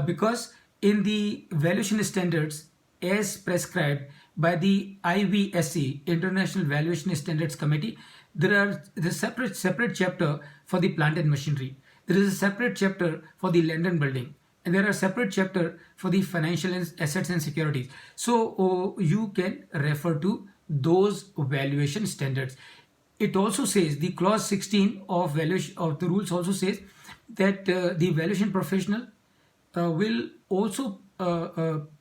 because in the valuation standards as prescribed by the IVSC, International Valuation Standards Committee, there is a separate chapter for the plant and machinery. There is a separate chapter for the land and building, and there are separate chapter for the financial assets and securities. So you can refer to those valuation standards. It also says, the clause 16 of valuation of the rules also says that the valuation professional will also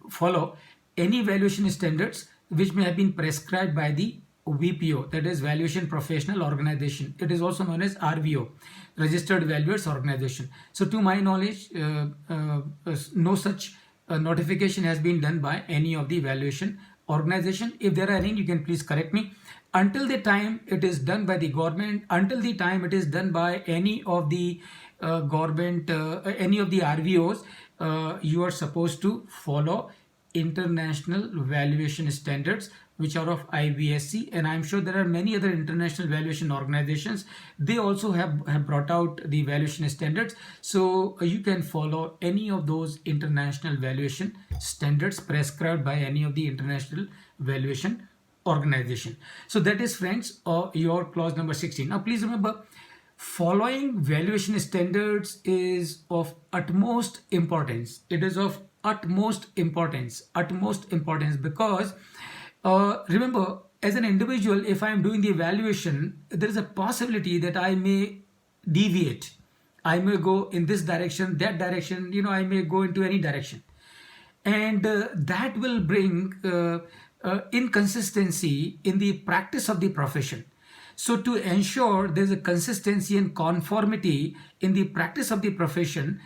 follow any valuation standards which may have been prescribed by the VPO, that is Valuation Professional Organization. It is also known as RVO, Registered Valuers Organization. So to my knowledge, no such notification has been done by any of the valuation organization. If there are any, you can please correct me. Until the time it is done by the government, until the time it is done by any of the government, any of the RVOs, you are supposed to follow international valuation standards which are of IVSC, and I'm sure there are many other international valuation organizations. They also have brought out the valuation standards, so you can follow any of those international valuation standards prescribed by any of the international valuation organization. So that is, friends, your clause number 16. Now please remember, following valuation standards is of utmost importance. It is of utmost importance because remember, as an individual, if I am doing the evaluation, there is a possibility that I may deviate. I may go in this direction, that direction, I may go into any direction, and that will bring inconsistency in the practice of the profession. So to ensure there's a consistency and conformity in the practice of the profession,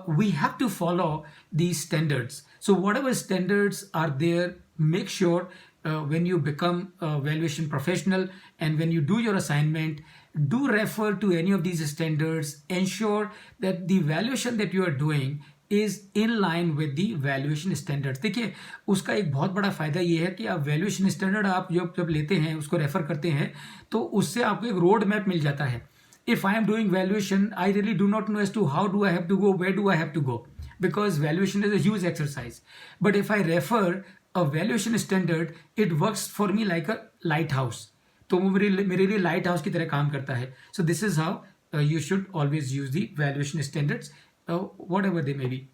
we have to follow these standards. So whatever standards are there, make sure when you become a valuation professional and when you do your assignment, do refer to any of these standards. Ensure that the valuation that you are doing is in line with the valuation standards. देखिए, उसका एक बहुत बड़ा फायदा ये है कि आप valuation standard आप जब लेते हैं, उसको रेफर करते हैं, तो उससे आपको एक रोड मैप मिल जाता है. If I am doing valuation, I really do not know as to how do I have to go, where do I have to go, because valuation is a huge exercise. But if I refer a valuation standard, it works for me like a lighthouse. तो वो मेरे लिए light house की तरह काम करता है. So this is how you should always use the valuation standards, whatever they may be.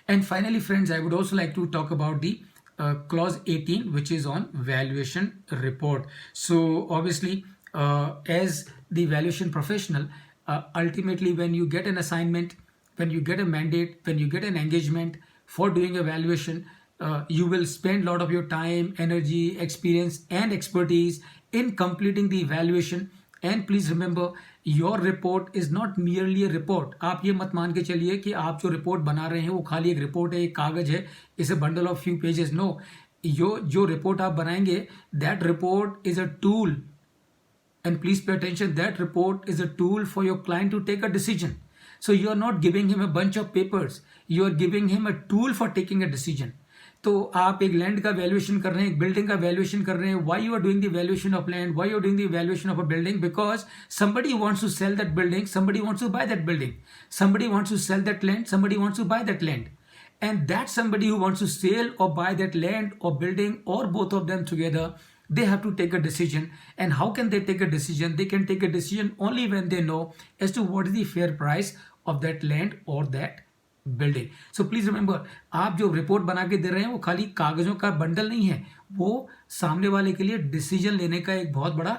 And finally, friends, I would also like to talk about the clause 18, which is on valuation report. So obviously, as the valuation professional, ultimately when you get an assignment, when you get a mandate, when you get an engagement for doing a valuation, You will spend a lot of your time, energy, experience and expertise in completing the evaluation. And please remember, your report is not merely a report. आप ये मत मान के चलिए कि आप जो report बना रहे हैं वो खाली एक रिपोर्ट है, एक कागज है, is bundle of few pages. No, जो रिपोर्ट आप बनाएंगे, that report is a tool. And please pay attention, that report is a tool for your client to take a decision. So you are not giving him a bunch of papers, you are giving him a tool for taking a decision. तो आप एक land का valuation कर रहे हैं, एक building का valuation कर रहे हैं. Why you are doing the valuation of land, why you are doing the valuation of a building? Because somebody wants to sell that building, somebody wants to buy that building, somebody wants to sell that land, somebody wants to buy that land. And that somebody who wants to sell or buy that land or building or both of them together, they have to take a decision. And how can they take a decision? They can take a decision only when they know as to what is the fair price of that land or that building. So please remember, आप जो report बना के दे रहे हैं वो खाली कागजों का बंडल नहीं है, वो सामने वाले के लिए डिसीजन लेने का एक बहुत बड़ा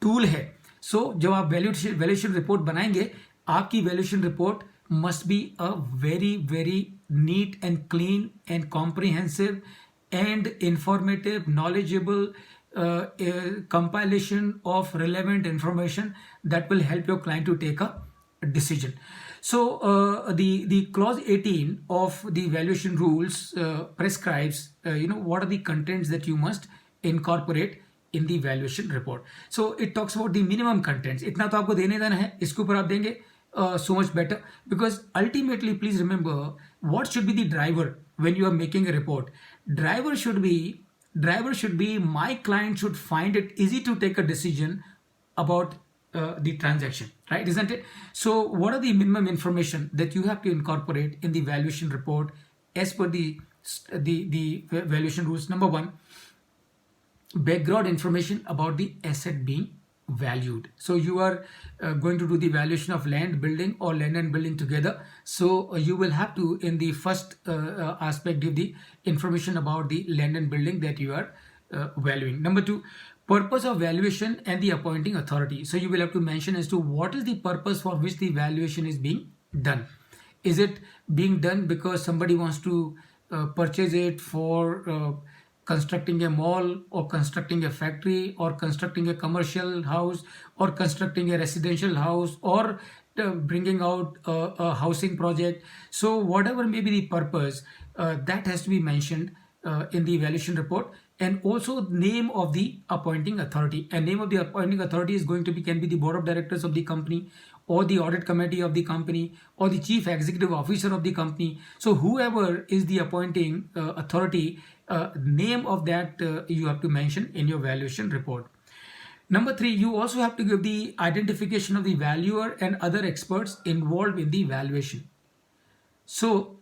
टूल है. सो जब आप वैल्यूएशन रिपोर्ट बनाएंगे, आपकी valuation report must be a very neat and clean and comprehensive and informative, knowledgeable compilation of relevant information that will help your client to take a decision. So the clause 18 of the valuation rules prescribes what are the contents that you must incorporate in the valuation report. So it talks about the minimum contents. इतना तो आपको देने देना है, इसके ऊपर आप देंगे so much better, because ultimately, please remember, what should be the driver when you are making a report? Driver should be my client should find it easy to take a decision about the transaction, right? Isn't it? So what are the minimum information that you have to incorporate in the valuation report as per the valuation rules? Number one, background information about the asset being valued. So you are going to do the valuation of land, building, or land and building together. So you will have to, in the first aspect, give the information about the land and building that you are valuing. Number two, purpose of valuation and the appointing authority. So you will have to mention as to what is the purpose for which the valuation is being done. Is it being done because somebody wants to purchase it for constructing a mall, or constructing a factory, or constructing a commercial house, or constructing a residential house, or bringing out a housing project? So whatever may be the purpose, that has to be mentioned in the evaluation report. And also name of the appointing authority. And name of the appointing authority is going to be, can be the board of directors of the company, or the audit committee of the company, or the chief executive officer of the company. So whoever is the appointing authority, name of that you have to mention in your valuation report. Number three, you also have to give the identification of the valuer and other experts involved in the valuation. So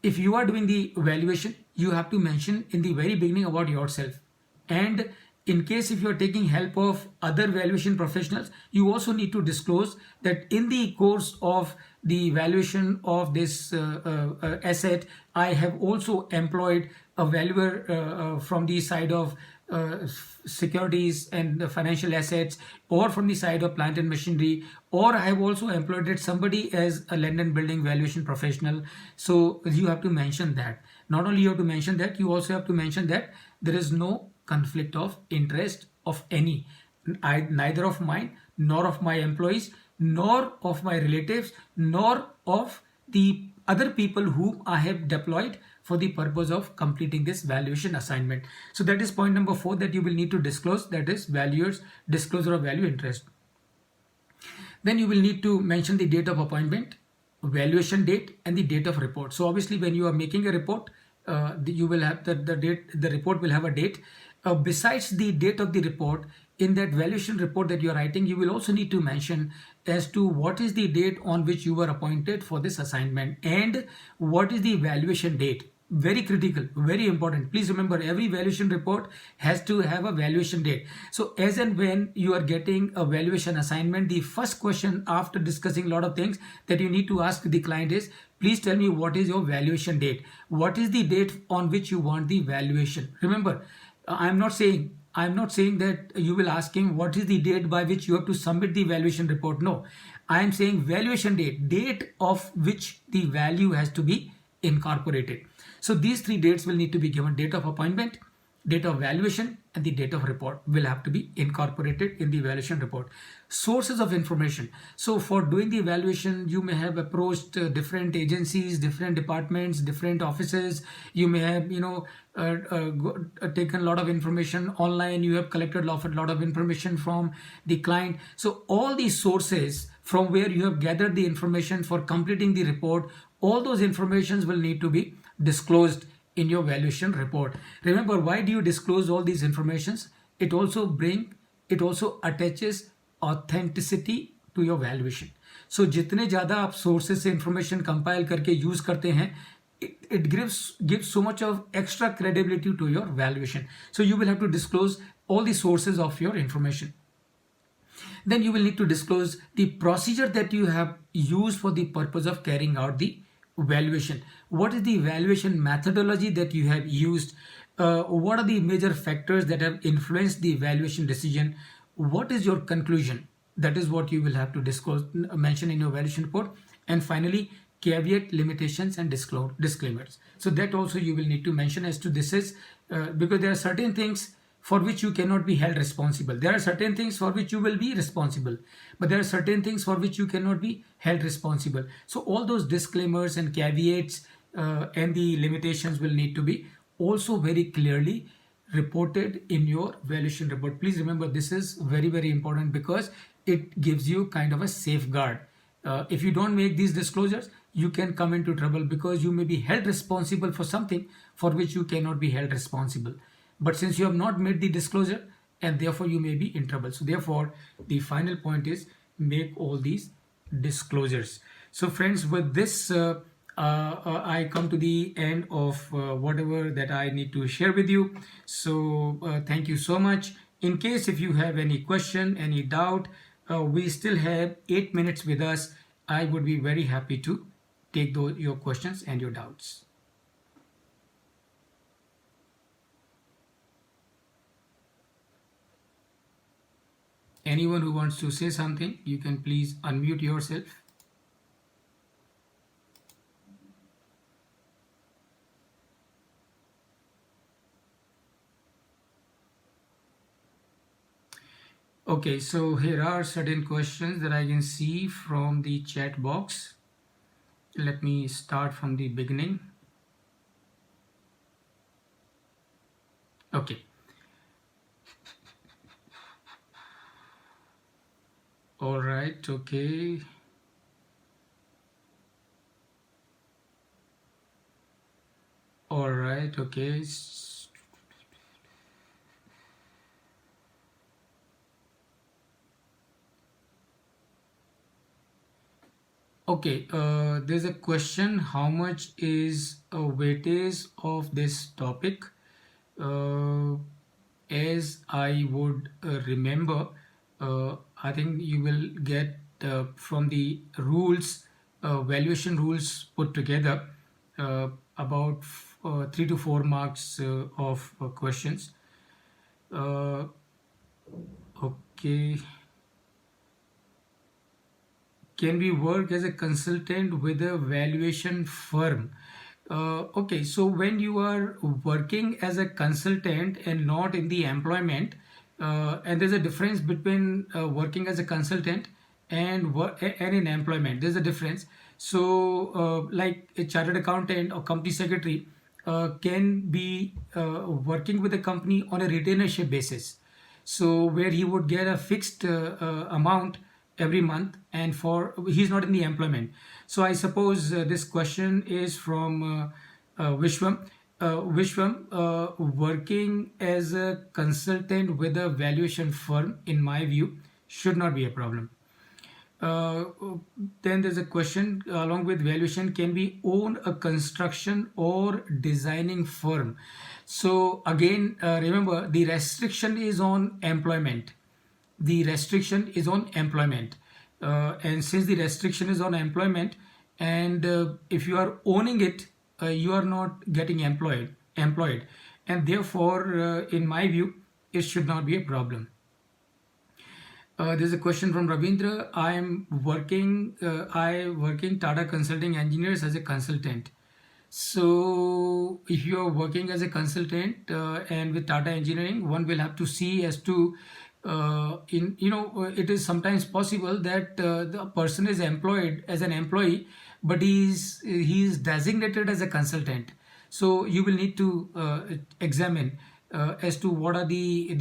if you are doing the valuation, you have to mention in the very beginning about yourself. And in case if you are taking help of other valuation professionals, you also need to disclose that in the course of the valuation of this asset, I have also employed a valuer from the side of securities and the financial assets, or from the side of plant and machinery, or I have also employed somebody as a land and building valuation professional. So you have to mention that. Not only you have to mention that, you also have to mention that there is no conflict of interest of any, neither of mine, nor of my employees, nor of my relatives, nor of the other people whom I have deployed for the purpose of completing this valuation assignment. So that is point number 4 that you will need to disclose, that is valuer's disclosure of value interest. Then you will need to mention the date of appointment, valuation date, and the date of report. So obviously when you are making a report, you will have the date, the report will have a date. Besides the date of the report, in that valuation report that you are writing, you will also need to mention as to what is the date on which you were appointed for this assignment, and what is the valuation date. Very critical, very important. Please remember, every valuation report has to have a valuation date. So as and when you are getting a valuation assignment, the first question after discussing a lot of things that you need to ask the client is, please tell me what is your valuation date. What is the date on which you want the valuation? Remember, I'm not saying that you will ask him what is the date by which you have to submit the valuation report. No, I am saying valuation date of which the value has to be incorporated. So these three dates will need to be given: date of appointment, date of valuation, and the date of report will have to be incorporated in the evaluation report. Sources of information. So for doing the evaluation, you may have approached different agencies, different departments, different offices. You may have, taken a lot of information online. You have collected a lot of information from the client. So all these sources from where you have gathered the information for completing the report, all those informations will need to be disclosed in your valuation report. Remember, why do you disclose all these informations? It also attaches authenticity to your valuation. So जितने ज़्यादा आप sources से information compile करके use करते हैं, it gives so much of extra credibility to your valuation. So you will have to disclose all the sources of your information. Then you will need to disclose the procedure that you have used for the purpose of carrying out the valuation. What is the valuation methodology that you have used? What are the major factors that have influenced the valuation decision? What is your conclusion? That is what you will have to mention in your valuation report. And finally, caveat, limitations, and disclaimers. So that also you will need to mention as to this is because there are certain things for which you cannot be held responsible. There are certain things for which you will be responsible, but there are certain things for which you cannot be held responsible. So all those disclaimers and caveats and the limitations will need to be also very clearly reported in your valuation report. Please remember, this is very, very important because it gives you kind of a safeguard. If you don't make these disclosures, you can come into trouble because you may be held responsible for something for which you cannot be held responsible. But since you have not made the disclosure, and therefore you may be in trouble. So therefore, the final point is make all these disclosures. So friends, with this, I come to the end of whatever that I need to share with you. So thank you so much. In case if you have any question, any doubt, we still have 8 minutes with us. I would be very happy to take your questions and your doubts. Anyone who wants to say something, you can please unmute yourself. Okay, so here are certain questions that I can see from the chat box. Let me start from the beginning. Okay. All right, okay. All right, okay. Okay, there's a question, how much is a weightage of this topic? As I would remember, I think you will get from the rules, valuation rules put together, about 3 to 4 marks of questions. Okay. Can we work as a consultant with a valuation firm? Okay, so when you are working as a consultant and not in the employment, and there's a difference between working as a consultant and in employment. There's a difference. So, like a chartered accountant or company secretary can be working with a company on a retainership basis. So, where he would get a fixed amount every month, and he's not in the employment. So I suppose this question is from Vishwam. Vishwam, working as a consultant with a valuation firm, in my view, should not be a problem. Then there's a question along with valuation, can we own a construction or designing firm? So again, remember, the restriction is on employment. The restriction is on employment, and since the restriction is on employment, and if you are owning it, you are not getting employed, and therefore in my view it should not be a problem. There's a question from Ravindra. I working Tata Consulting Engineers as a consultant. So if you are working as a consultant and with Tata Engineering, one will have to see as to it is sometimes possible that the person is employed as an employee, but he is designated as a consultant. So you will need to examine as to what are the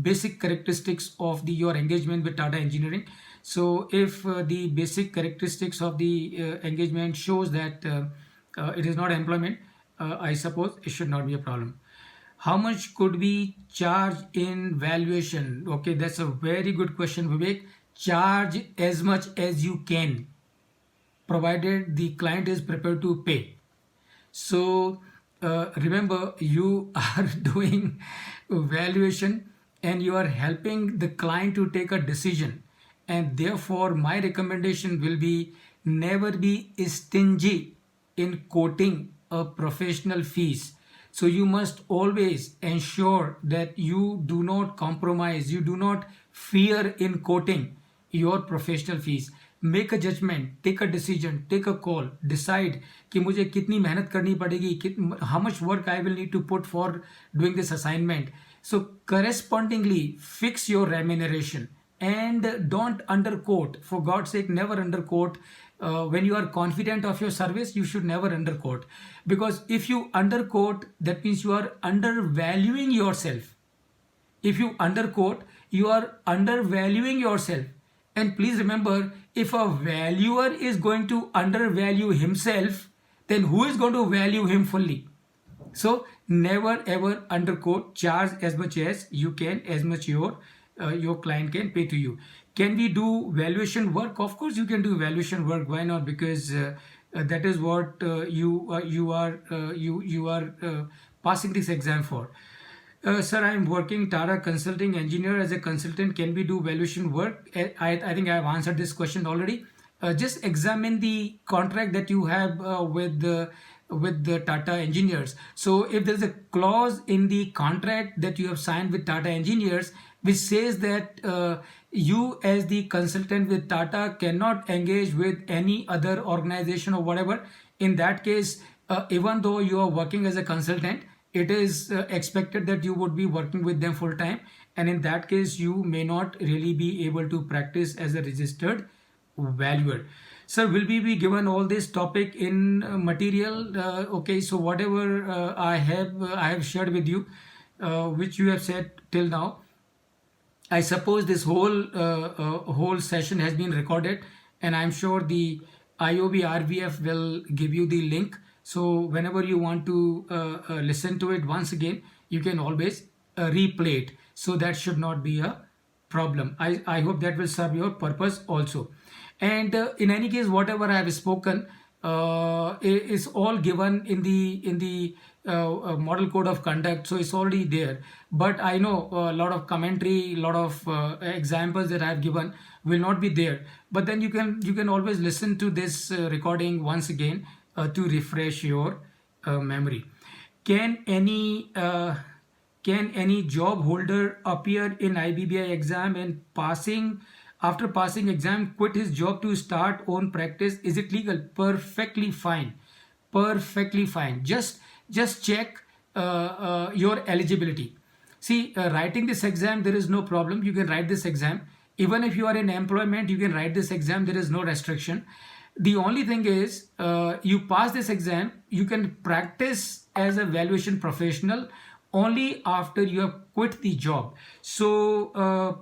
basic characteristics of your engagement with Tata Engineering. So if the basic characteristics of the engagement shows that it is not employment, I suppose it should not be a problem. How much could we charge in valuation? Okay, that's a very good question, Vivek. Charge as much as you can, provided the client is prepared to pay. So remember, you are doing valuation and you are helping the client to take a decision. And therefore, my recommendation will be never be stingy in quoting a professional fees. So you must always ensure that you do not compromise, you do not fear in quoting your professional fees. Make a judgment, take a decision, take a call, decide कि मुझे कितनी मेहनत करनी पड़ेगी, how much work I will need to put for doing this assignment. So correspondingly fix your remuneration and don't underquote. For God's sake, never underquote. When you are confident of your service, you should never underquote, because if you underquote, that means you are undervaluing yourself. If you underquote, you are undervaluing yourself. And please remember, if a valuer is going to undervalue himself, then who is going to value him fully? So never ever underquote. Charge as much as you can, as much your client can pay to you. Can we do valuation work? Of course you can do valuation work. Why not? Because that is what you are passing this exam for. Sir, I am working Tata Consulting Engineer as a consultant. Can we do valuation work? I think I have answered this question already. Just examine the contract that you have with the Tata Engineers. So if there is a clause in the contract that you have signed with Tata Engineers which says that you as the consultant with Tata cannot engage with any other organization or whatever, in that case, even though you are working as a consultant, it is expected that you would be working with them full time, and in that case you may not really be able to practice as a registered valuer. Sir, will we be given all this topic in material? Okay, so whatever I have shared with you, which you have said till now, I suppose this whole session has been recorded, and I'm sure the IOB RVF will give you the link. So whenever you want to listen to it once again, you can always replay it. So that should not be a problem. I hope that will serve your purpose also. And in any case, whatever I have spoken is all given in the model code of conduct, so it's already there. But I know a lot of commentary, a lot of examples that I have given will not be there. But then you can always listen to this recording once again to refresh your memory. Can any job holder appear in IBBI exam and after passing exam quit his job to start own practice? Is it legal? Perfectly fine. Perfectly fine. Just check your eligibility. See, writing this exam, there is no problem. You can write this exam. Even if you are in employment, you can write this exam. There is no restriction. The only thing is, you pass this exam, you can practice as a valuation professional only after you have quit the job. So,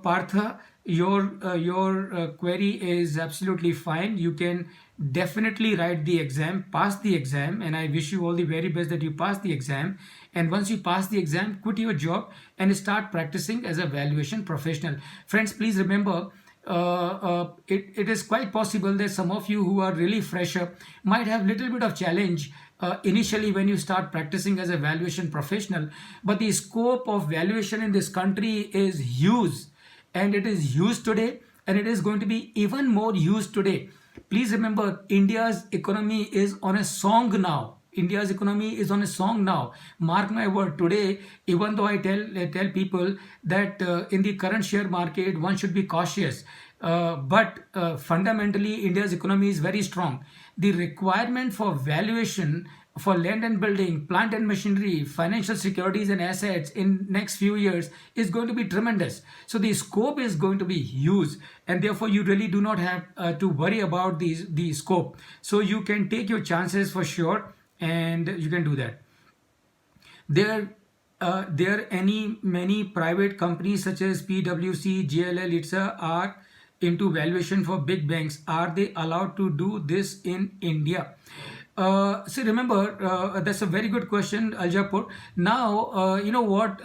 Partha, your query is absolutely fine. You can definitely write the exam, pass the exam, and I wish you all the very best that you pass the exam. And once you pass the exam, quit your job and start practicing as a valuation professional. Friends, please remember, it is quite possible that some of you who are really fresher might have little bit of challenge initially when you start practicing as a valuation professional, but the scope of valuation in this country is huge, and it is used today, and it is going to be even more used today. Please remember, India's economy is on a song now. India's economy is on a song now. Mark my word, today, even though I tell people that in the current share market, one should be cautious. but fundamentally India's economy is very strong. The requirement for valuation for land and building, plant and machinery, financial securities and assets in next few years is going to be tremendous. So the scope is going to be huge, and therefore you really do not have to worry about the scope. So you can take your chances for sure, and you can do that. There any many private companies such as PwC, JLL, etc. are into valuation for big banks. Are they allowed to do this in India? See, remember, that's a very good question, Aljapur. Now, you know what,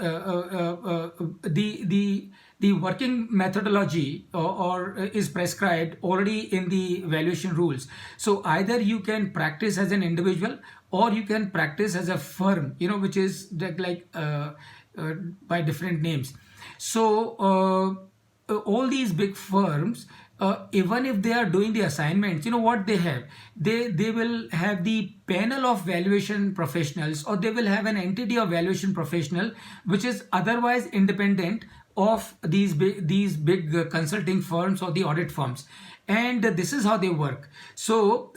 the working methodology or is prescribed already in the valuation rules. So either you can practice as an individual or you can practice as a firm, you know, which is like by different names. So all these big firms, even if they are doing the assignments, you know what they have, they will have the panel of valuation professionals, or they will have an entity of valuation professional which is otherwise independent of these big consulting firms or the audit firms. And this is how they work. So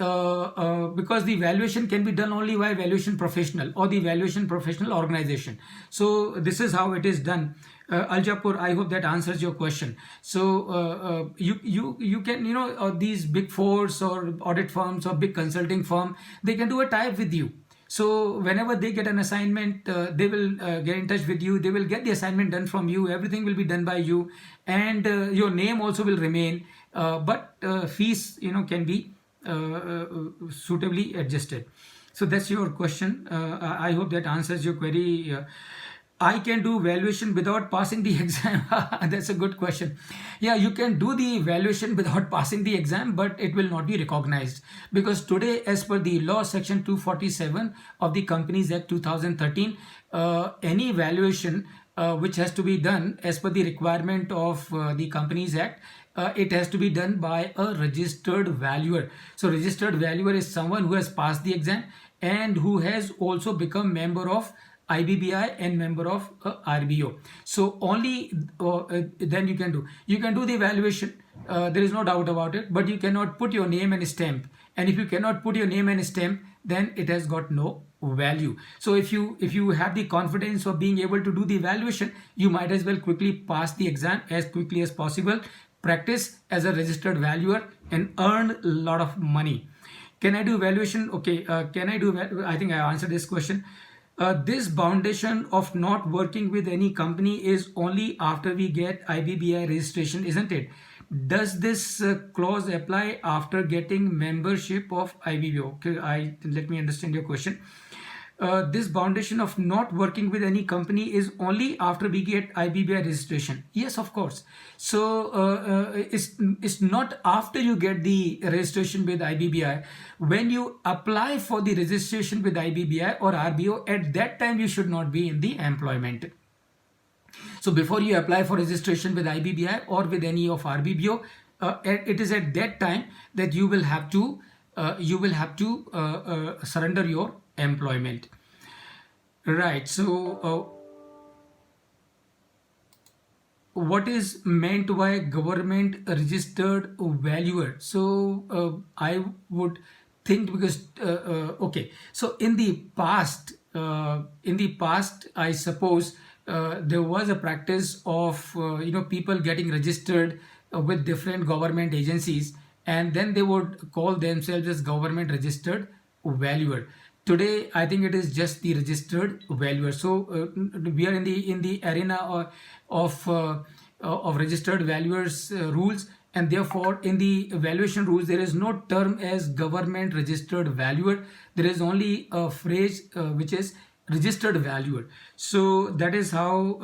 because the valuation can be done only by valuation professional or the valuation professional organization. So this is how it is done. Aljapur, I hope that answers your question. So you can, you know, these big fours or audit firms or big consulting firm, they can do a tie-up with you. So whenever they get an assignment, they will get in touch with you. They will get the assignment done from you. Everything will be done by you, and your name also will remain. But fees, you know, can be suitably adjusted. So that's your question. I hope that answers your query. I can do valuation without passing the exam. That's a good question. Yeah, you can do the valuation without passing the exam, but it will not be recognized, because today, as per the law section 247 of the Companies Act 2013, any valuation which has to be done as per the requirement of the Companies Act, it has to be done by a registered valuer. So registered valuer is someone who has passed the exam and who has also become member of IBBI and member of RBO. So only then you can do the evaluation. There is no doubt about it, but you cannot put your name and stamp. And if you cannot put your name and stamp, then it has got no value. So if you have the confidence of being able to do the evaluation, you might as well quickly pass the exam as quickly as possible. Practice as a registered valuer and earn a lot of money. Can I do evaluation? Okay, can I do? I think I answered this question. This foundation of not working with any company is only after we get IBBI registration, isn't it? Does this clause apply after getting membership of IBBI? Okay, let me understand your question. This foundation of not working with any company is only after we get IBBI registration. Yes, of course. So it's not after you get the registration with IBBI. When you apply for the registration with IBBI or RBO, at that time you should not be in the employment. So before you apply for registration with IBBI or with any of RBBO, it is at that time that you will have to surrender your employment. Right. So what is meant by government registered valuer? So I would think, because okay, so in the past I suppose there was a practice of people getting registered with different government agencies, and then they would call themselves as government registered valuer. Today I think it is just the registered valuer. So we are in the arena of registered valuers rules, and therefore in the valuation rules there is no term as government registered valuer. There is only a phrase which is registered valuer. So that is how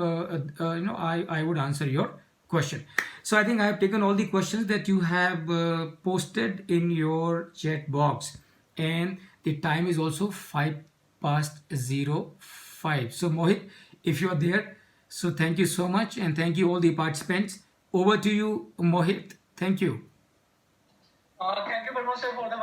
I would answer your question. So I think I have taken all the questions that you have posted in your chat box, and the time is also 5:05. So Mohit, if you are there, so thank you so much, and thank you all the participants. Over to you, Mohit. Thank you. Thank you very much, sir, for the